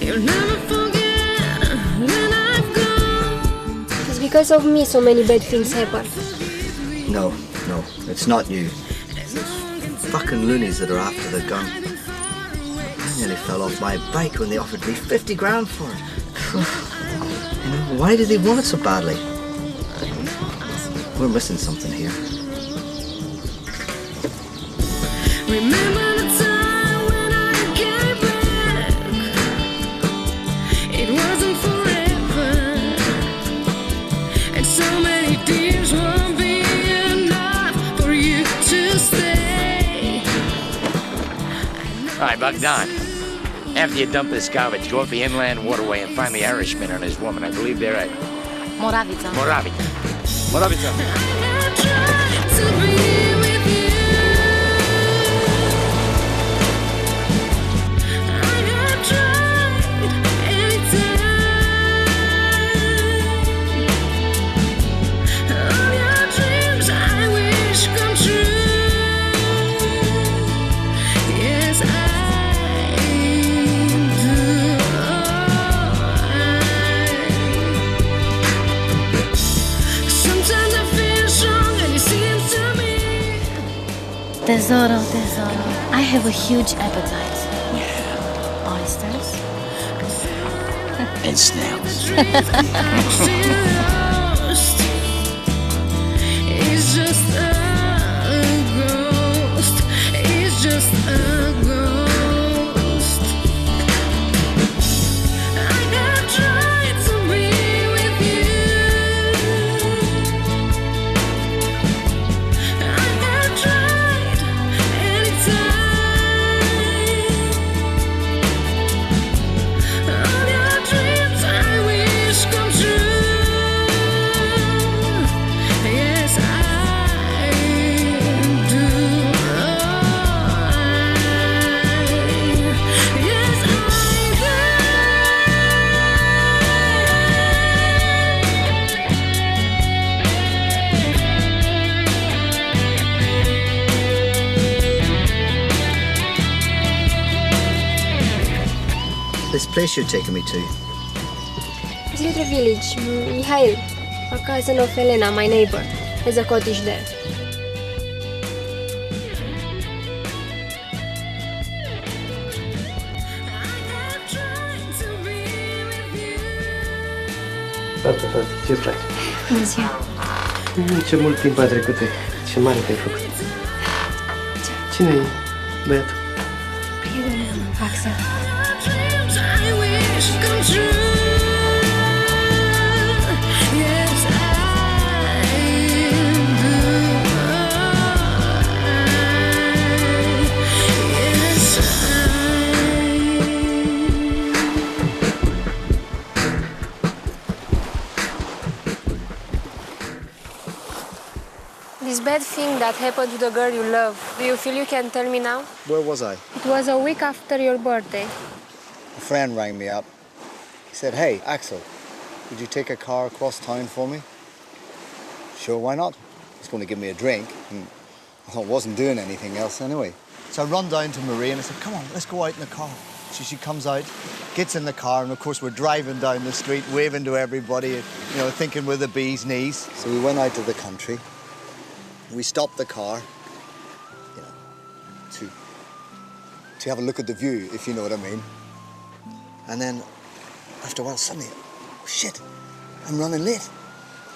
You'll never forget when I've gone. It's because of me so many bad things happen. No, it's not you. Those fucking loonies that are after the gun. I nearly fell off my bike when they offered me 50 grand for it. You know, why do they want it so badly? We're missing something here. Remember the time when I came back? It wasn't forever, and so many tears won't be enough for you to stay. All right, Bogdan. After you dump this garbage, go up the inland waterway and find the Irishman and his woman. I believe they're at Moravica. Moravica. To be with you. I have tried anytime. All your dreams I wish come true. Yes, I do. Tesoro, tesoro. I have a huge appetite. Oysters? And snails. It's just a ghost. It's just a ghost. I have tried to be with you. I have tried anytime. All your dreams I wish come true. Yes, I do. Yes, I This place you're taking me to, This little village, Mihail, a cousin of Elena, my neighbor, has a cottage there. Tată, ce îți place? Bună ziua! Ce mult timp a trecut, ce mare te-ai făcut. Cine e băiatul? Prietenul meu, Axel. dreams I wish come true. Yes, I do. Yes, This bad thing that happened to the girl you love, do you feel you can tell me now? where was I? It was a week after your birthday. A friend rang me up. He said, "Hey, Axel, would you take a car across town for me?" Sure, why not? He's going to give me a drink, and I wasn't doing anything else anyway. So I run down to Marie and I said, "Come on, let's go out in the car." So she comes out, gets in the car, and of course we're driving down the street, waving to everybody, you know, thinking we're the bee's knees. So we went out to the country. We stopped the car, you know, to have a look at the view, if you know what I mean. And then, after a while, suddenly, oh shit, I'm running late.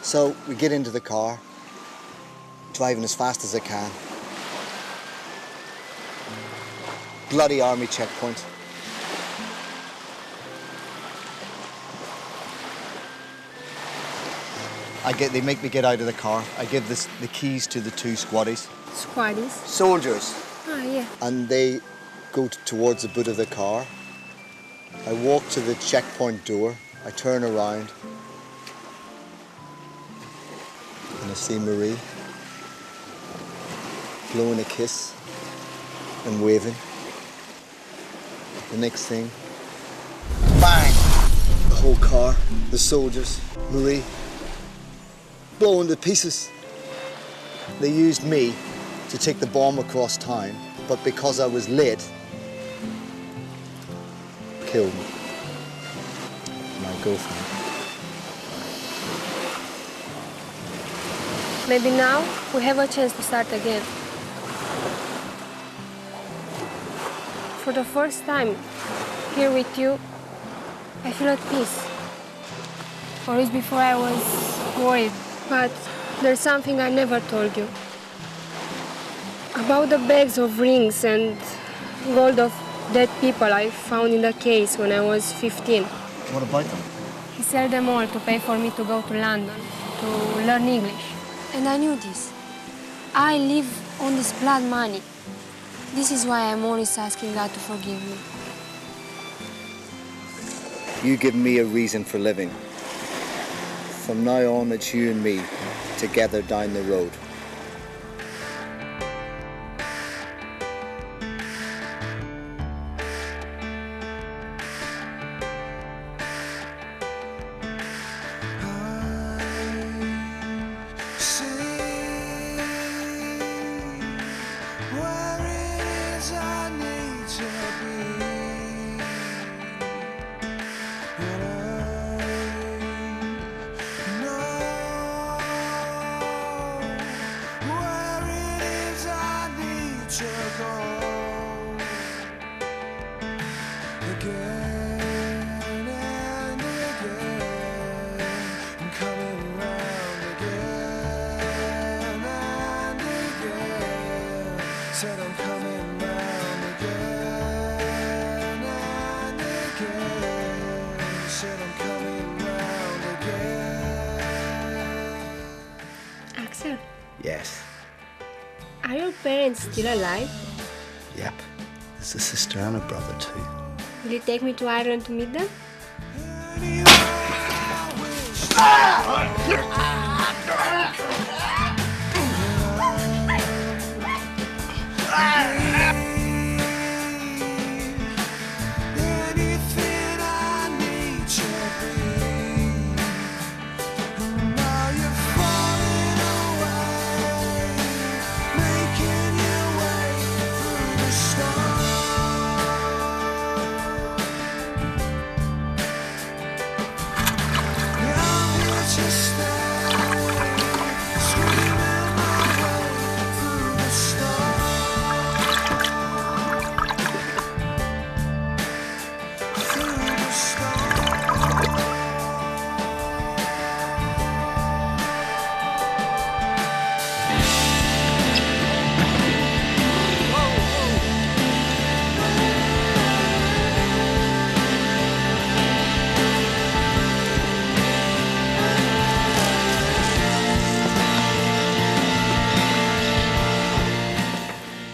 So we get into the car, driving as fast as I can. Bloody army checkpoint. They make me get out of the car. I give the keys to the two squaddies. Squaddies? Soldiers. Ah, yeah. And they go towards the boot of the car. I walk to the checkpoint door. I turn around. And I see Marie blowing a kiss and waving. The next thing, bang! The whole car, the soldiers, Marie, blown to pieces. They used me to take the bomb across town, but because I was late, killed me. My girlfriend. Maybe now we have a chance to start again. For the first time here with you, I feel at peace. Always before I was worried, but there's something I never told you. About the bags of rings and gold of dead people I found in the case when I was 15. What about them? He sold them all to pay for me to go to London, to learn English. And I knew this. I live on this blood money. This is why I'm always asking God to forgive me. You give me a reason for living. From now on, it's you and me, together down the road. parents still alive? Yep. There's a sister and a brother too. Will you take me to Ireland to meet them?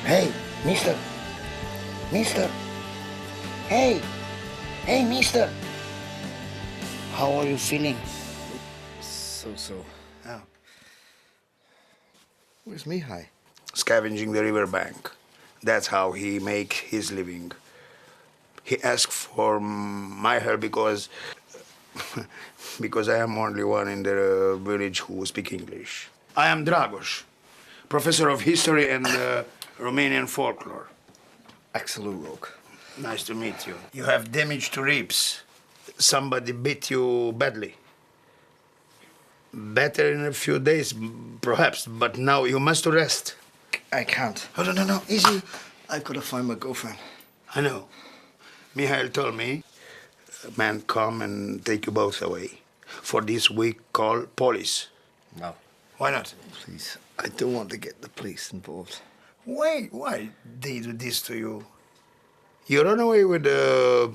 Hey, mister. Mister. Hey. Hey, mister. How are you feeling? So. Oh. Where's Mihai? Scavenging the riverbank. That's how he make his living. He asked for my help because I am only one in the village who speak English. I am Dragos, professor of history and Romanian folklore. Excellent work. Nice to meet you. You have damage to ribs. Somebody beat you badly. Better in a few days, perhaps, but now you must rest. I can't. Oh, no, easy. I've got to find my girlfriend. I know. Mihail told me a man come and take you both away. For this we call police. No. Why not? Please, I don't want to get the police involved. Why they do this to you? You run away with the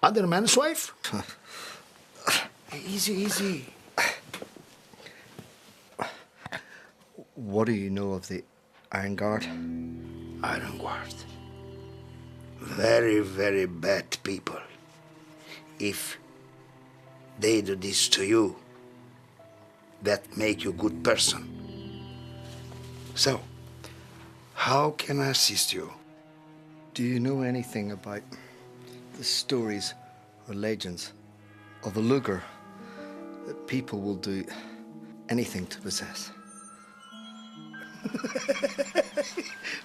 other man's wife? Easy. What do you know of the Iron Guard? Iron Guard. Very, very bad people. If they do this to you, that make you good person. So, how can I assist you? Do you know anything about the stories or legends of a luger that people will do anything to possess?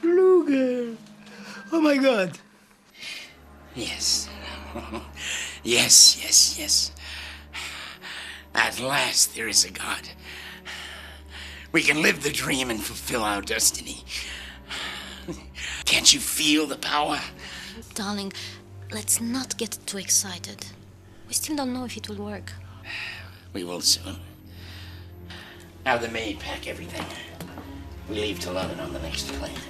Luger! Oh my God! Yes. yes. At last there is a God. We can live the dream and fulfill our destiny. Can't you feel the power? Darling, let's not get too excited. We still don't know if it will work. We will soon. Now the maid pack everything. We leave to London on the next plane.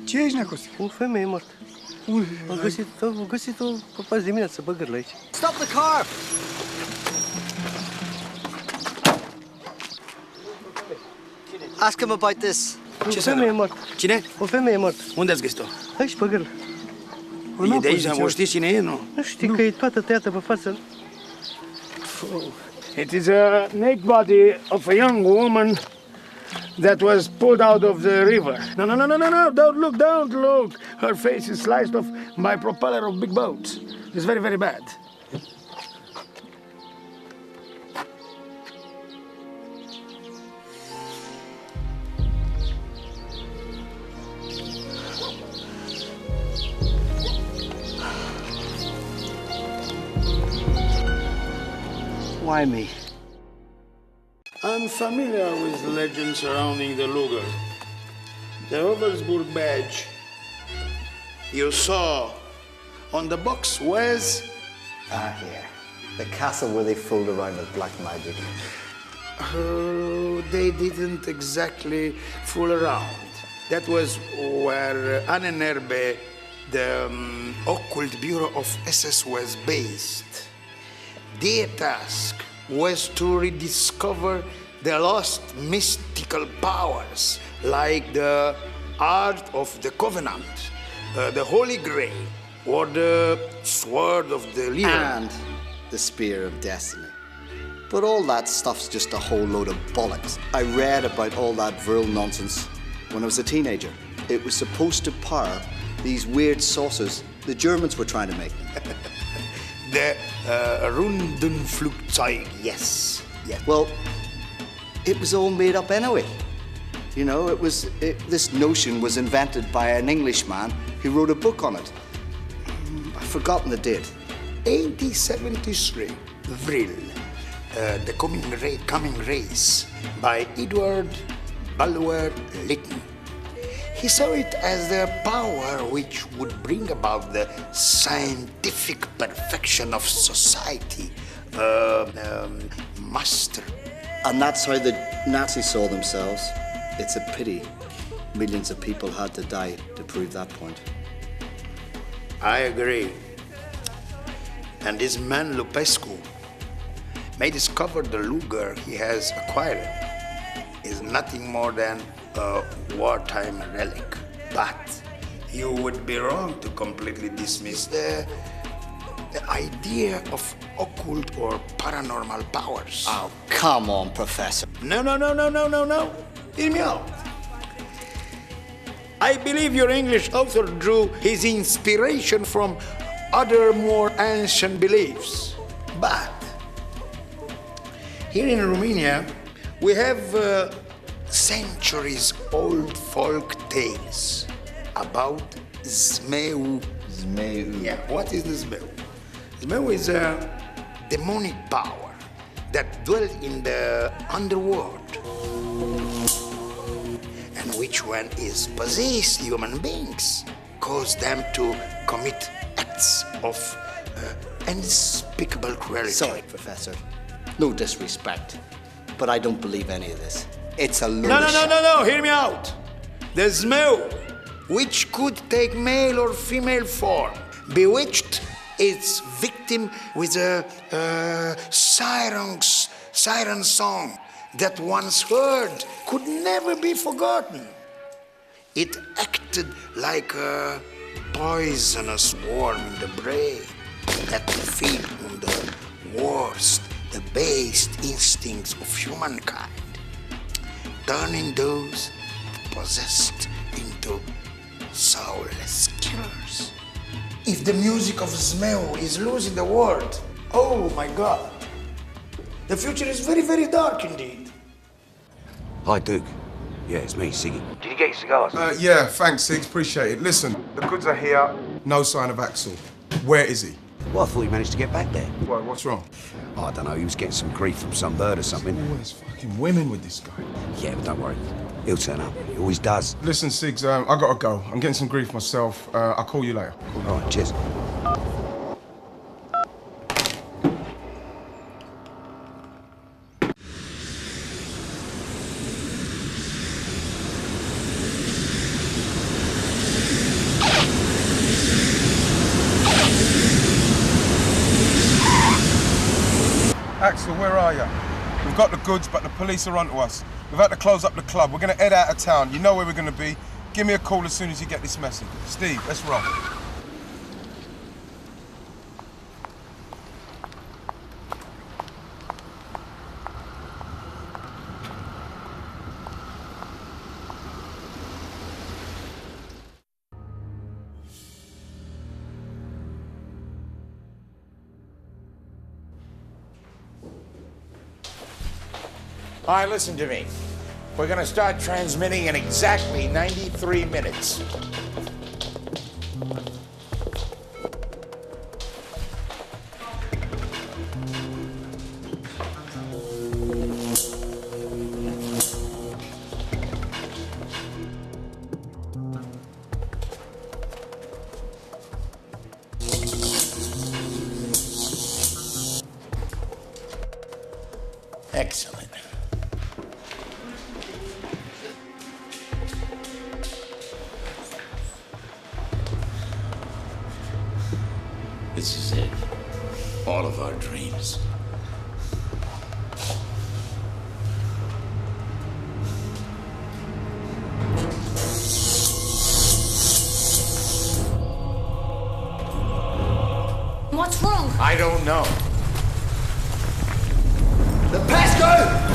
Ce ești, Neacos? O femeie moartă. Am găsit-o pe pas dimineață, băgări la aici. Stop the car! Ask him about this. O femeie moartă. Cine? O femeie moartă. Unde ați găsit-o? Aici, băgări. E de aici, o știți cine e, nu? Nu știi că e toată tăiată pe față. It is a naked body of a young woman that was pulled out of the river. No, don't look. Her face is sliced off by propeller of big boats. It's very, very bad. Why me? I'm familiar with the legend surrounding the Luger. The Oversburg badge you saw on the box was... Here. The castle where they fooled around with black magic. They didn't exactly fool around. That was where M.B.E, the occult bureau of SS was based. Their task was to rediscover the lost mystical powers, like the Art of the Covenant, the Holy Grail, or the Sword of the Living. And the Spear of Destiny. But all that stuff's just a whole load of bollocks. I read about all that Vril nonsense when I was a teenager. It was supposed to power these weird saucers the Germans were trying to make. The Rundenflugzeug, yes. Well, it was all made up anyway. You know, this notion was invented by an Englishman who wrote a book on it. I've forgotten the date. 1873, Vril, The Coming Race, by Edward Bulwer Lytton. He saw it as the power which would bring about the scientific perfection of society, master. And that's how the Nazis saw themselves. It's a pity millions of people had to die to prove that point. I agree. And this man, Lupescu, may discover the Luger he has acquired is nothing more than a wartime relic. But you would be wrong to completely dismiss the idea of occult or paranormal powers. Oh, come on, Professor. No. Hear me out. I believe your English author drew his inspiration from other more ancient beliefs. But here in Romania, we have centuries-old folk tales about Zmeu. Zmeu. Yeah, what is the Zmeu? Zmeu is a demonic power that dwells in the underworld, and which, when is possessed human beings, cause them to commit acts of unspeakable cruelty. Sorry, Professor. No disrespect, but I don't believe any of this. It's a load No, of shit. no, hear me out. The Zmeu, which could take male or female form, bewitched its victim with a siren song that once heard could never be forgotten. It acted like a poisonous worm in the brain that feed on the worst, the base instincts of humankind, turning those possessed into soulless killers. If the music of Zmeu is losing the world, oh my God, the future is very, very dark indeed. Hi, Duke. Yeah, it's me, Siggy. Did you get your cigars? Yeah, thanks, Siggs. Appreciate it. Listen, the goods are here. No sign of Axel. Where is he? Well, I thought he managed to get back there. Well, what's wrong? Oh, I don't know. He was getting some grief from some bird or something. There's always fucking women with this guy. Yeah, but don't worry. He'll turn up. He always does. Listen, Siggs, I gotta go. I'm getting some grief myself. I'll call you later. All right, cheers. Axel, where are you? We've got the goods, but the police are onto us. We've had to close up the club. We're gonna head out of town. You know where we're gonna be. Give me a call as soon as you get this message. Steve, let's roll. All right, listen to me. We're gonna start transmitting in exactly 93 minutes. Excellent. This is it. All of our dreams. What's wrong? I don't know. The pesco!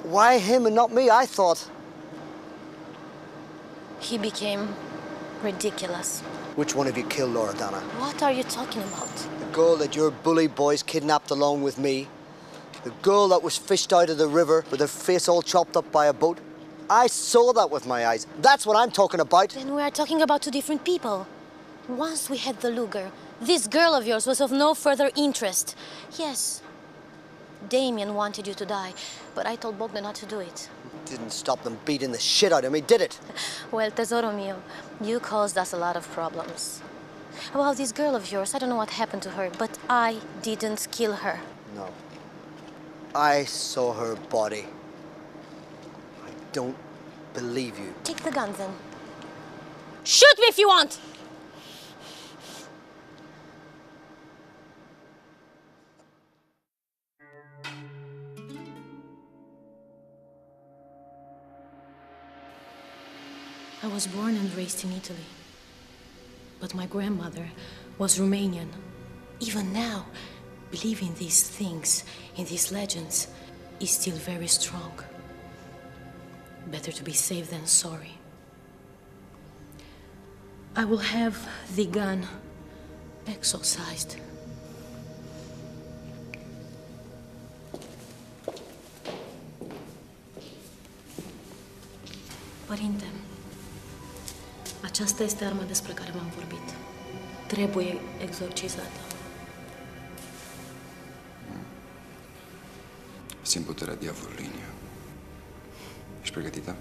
Why him and not me? I thought. He became ridiculous. Which one of you killed Laura Donna? What are you talking about? The girl that your bully boys kidnapped along with me? The girl that was fished out of the river with her face all chopped up by a boat? I saw that with my eyes. That's what I'm talking about. Then we are talking about two different people. Once we had the Luger, this girl of yours was of no further interest. Yes, Damien wanted you to die, but I told Bogdan not to do it. Didn't stop them beating the shit out of me, did it? Well, tesoro mio, you caused us a lot of problems. Well, this girl of yours, I don't know what happened to her, but I didn't kill her. No. I saw her body. I don't believe you. Take the gun then. Shoot me if you want! I was born and raised in Italy, but my grandmother was Romanian. Even now, believing these things, in these legends, is still very strong. Better to be safe than sorry. I will have the gun exorcised. Părinte, aceasta este arma despre care v-am vorbit. Trebuie exorcizată. Simt puterea diavolului în ea. Ești pregătită?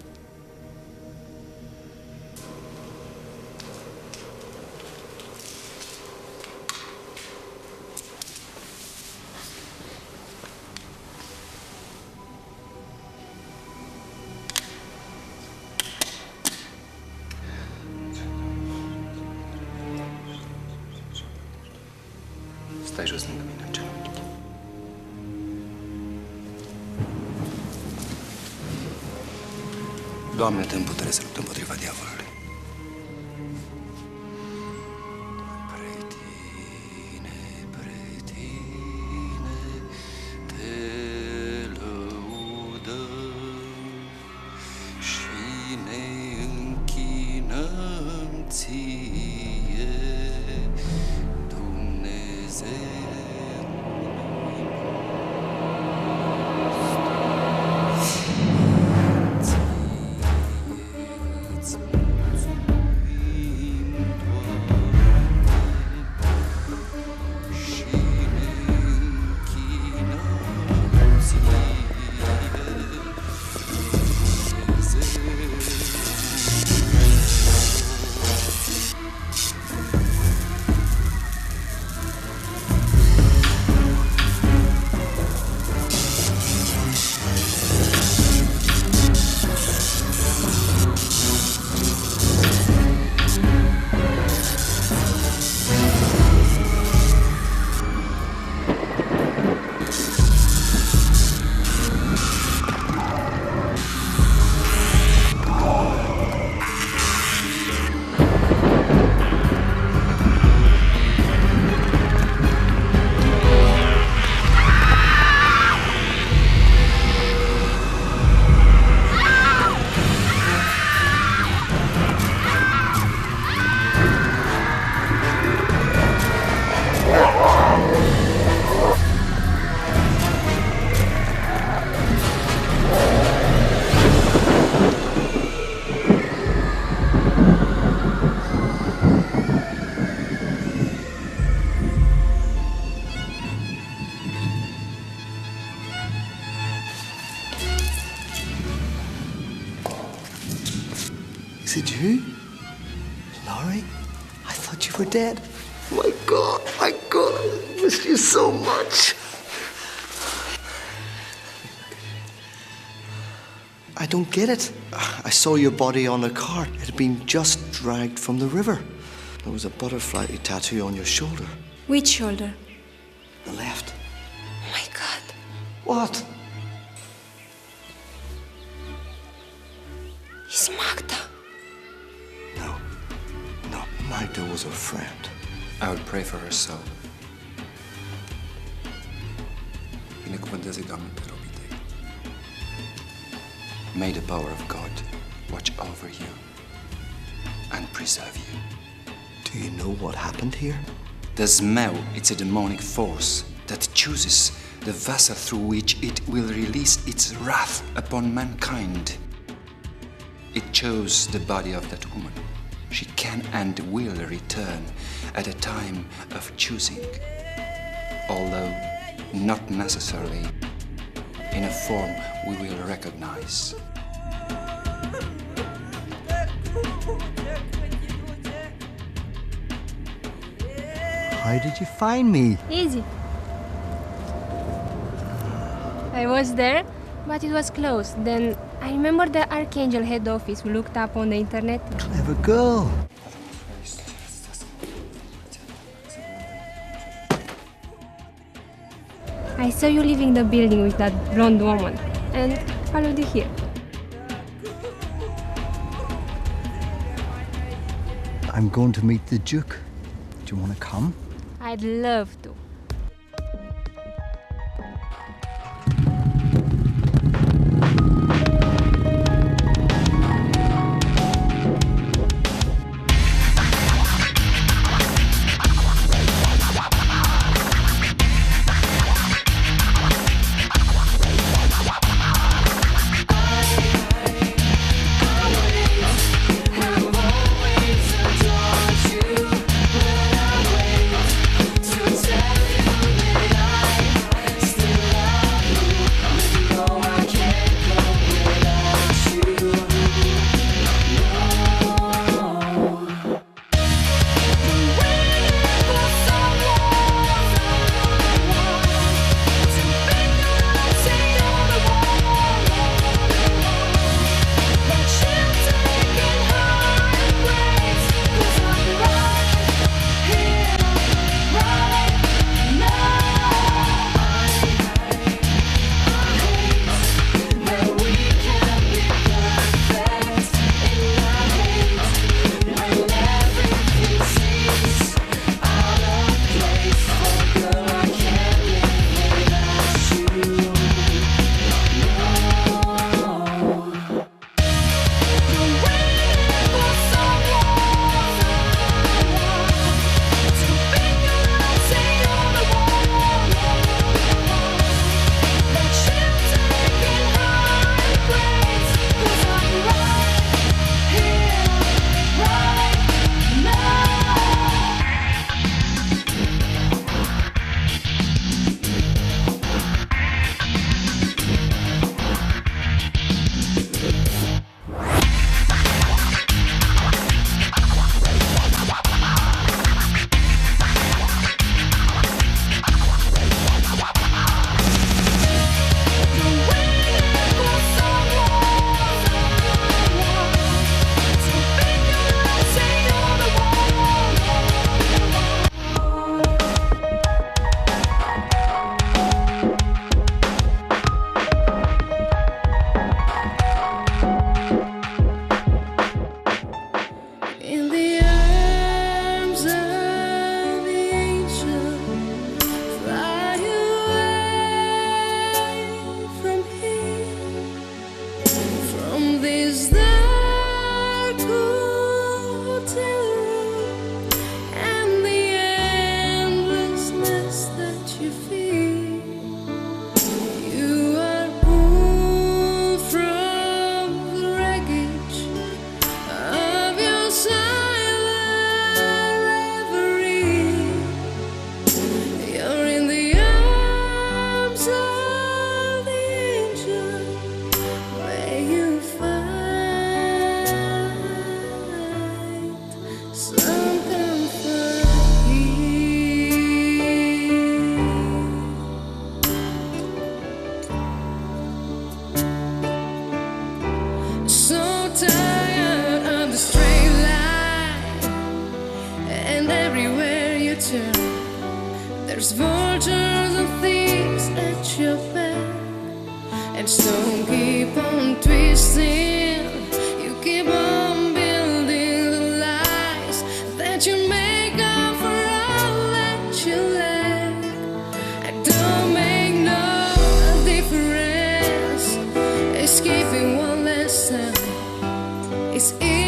Stai jos lângă mine în genunchi. Doamne, dă-mi putere să lupt împotriva diavolului. Is it you? Laurie? I thought you were dead. My God, I missed you so much. I don't get it. I saw your body on a cart. It had been just dragged from the river. There was a butterfly tattoo on your shoulder. Which shoulder? The left. Oh my God. What? It's Magda. No, Magda was her friend. I will pray for her soul. Binecuvânteze, Doamne, pe robii tăi. May the power of God watch over you and preserve you. Do you know what happened here? The smell, it's a demonic force that chooses the vessel through which it will release its wrath upon mankind. It chose the body of that woman. She can and will return at a time of choosing, although not necessarily in a form we will recognize. How did you find me? Easy. I was there, but it was closed. Then I remember the Archangel head office. We looked up on the internet. Clever girl. I saw you leaving the building with that blonde woman and followed you here. I'm going to meet the Duke. Do you want to come? I'd love to. To There's vultures and thieves at your back, and stone keep on twisting. You keep on building the lies that you make up for all that you lack. I don't make no difference. Escaping one last time. It's easy.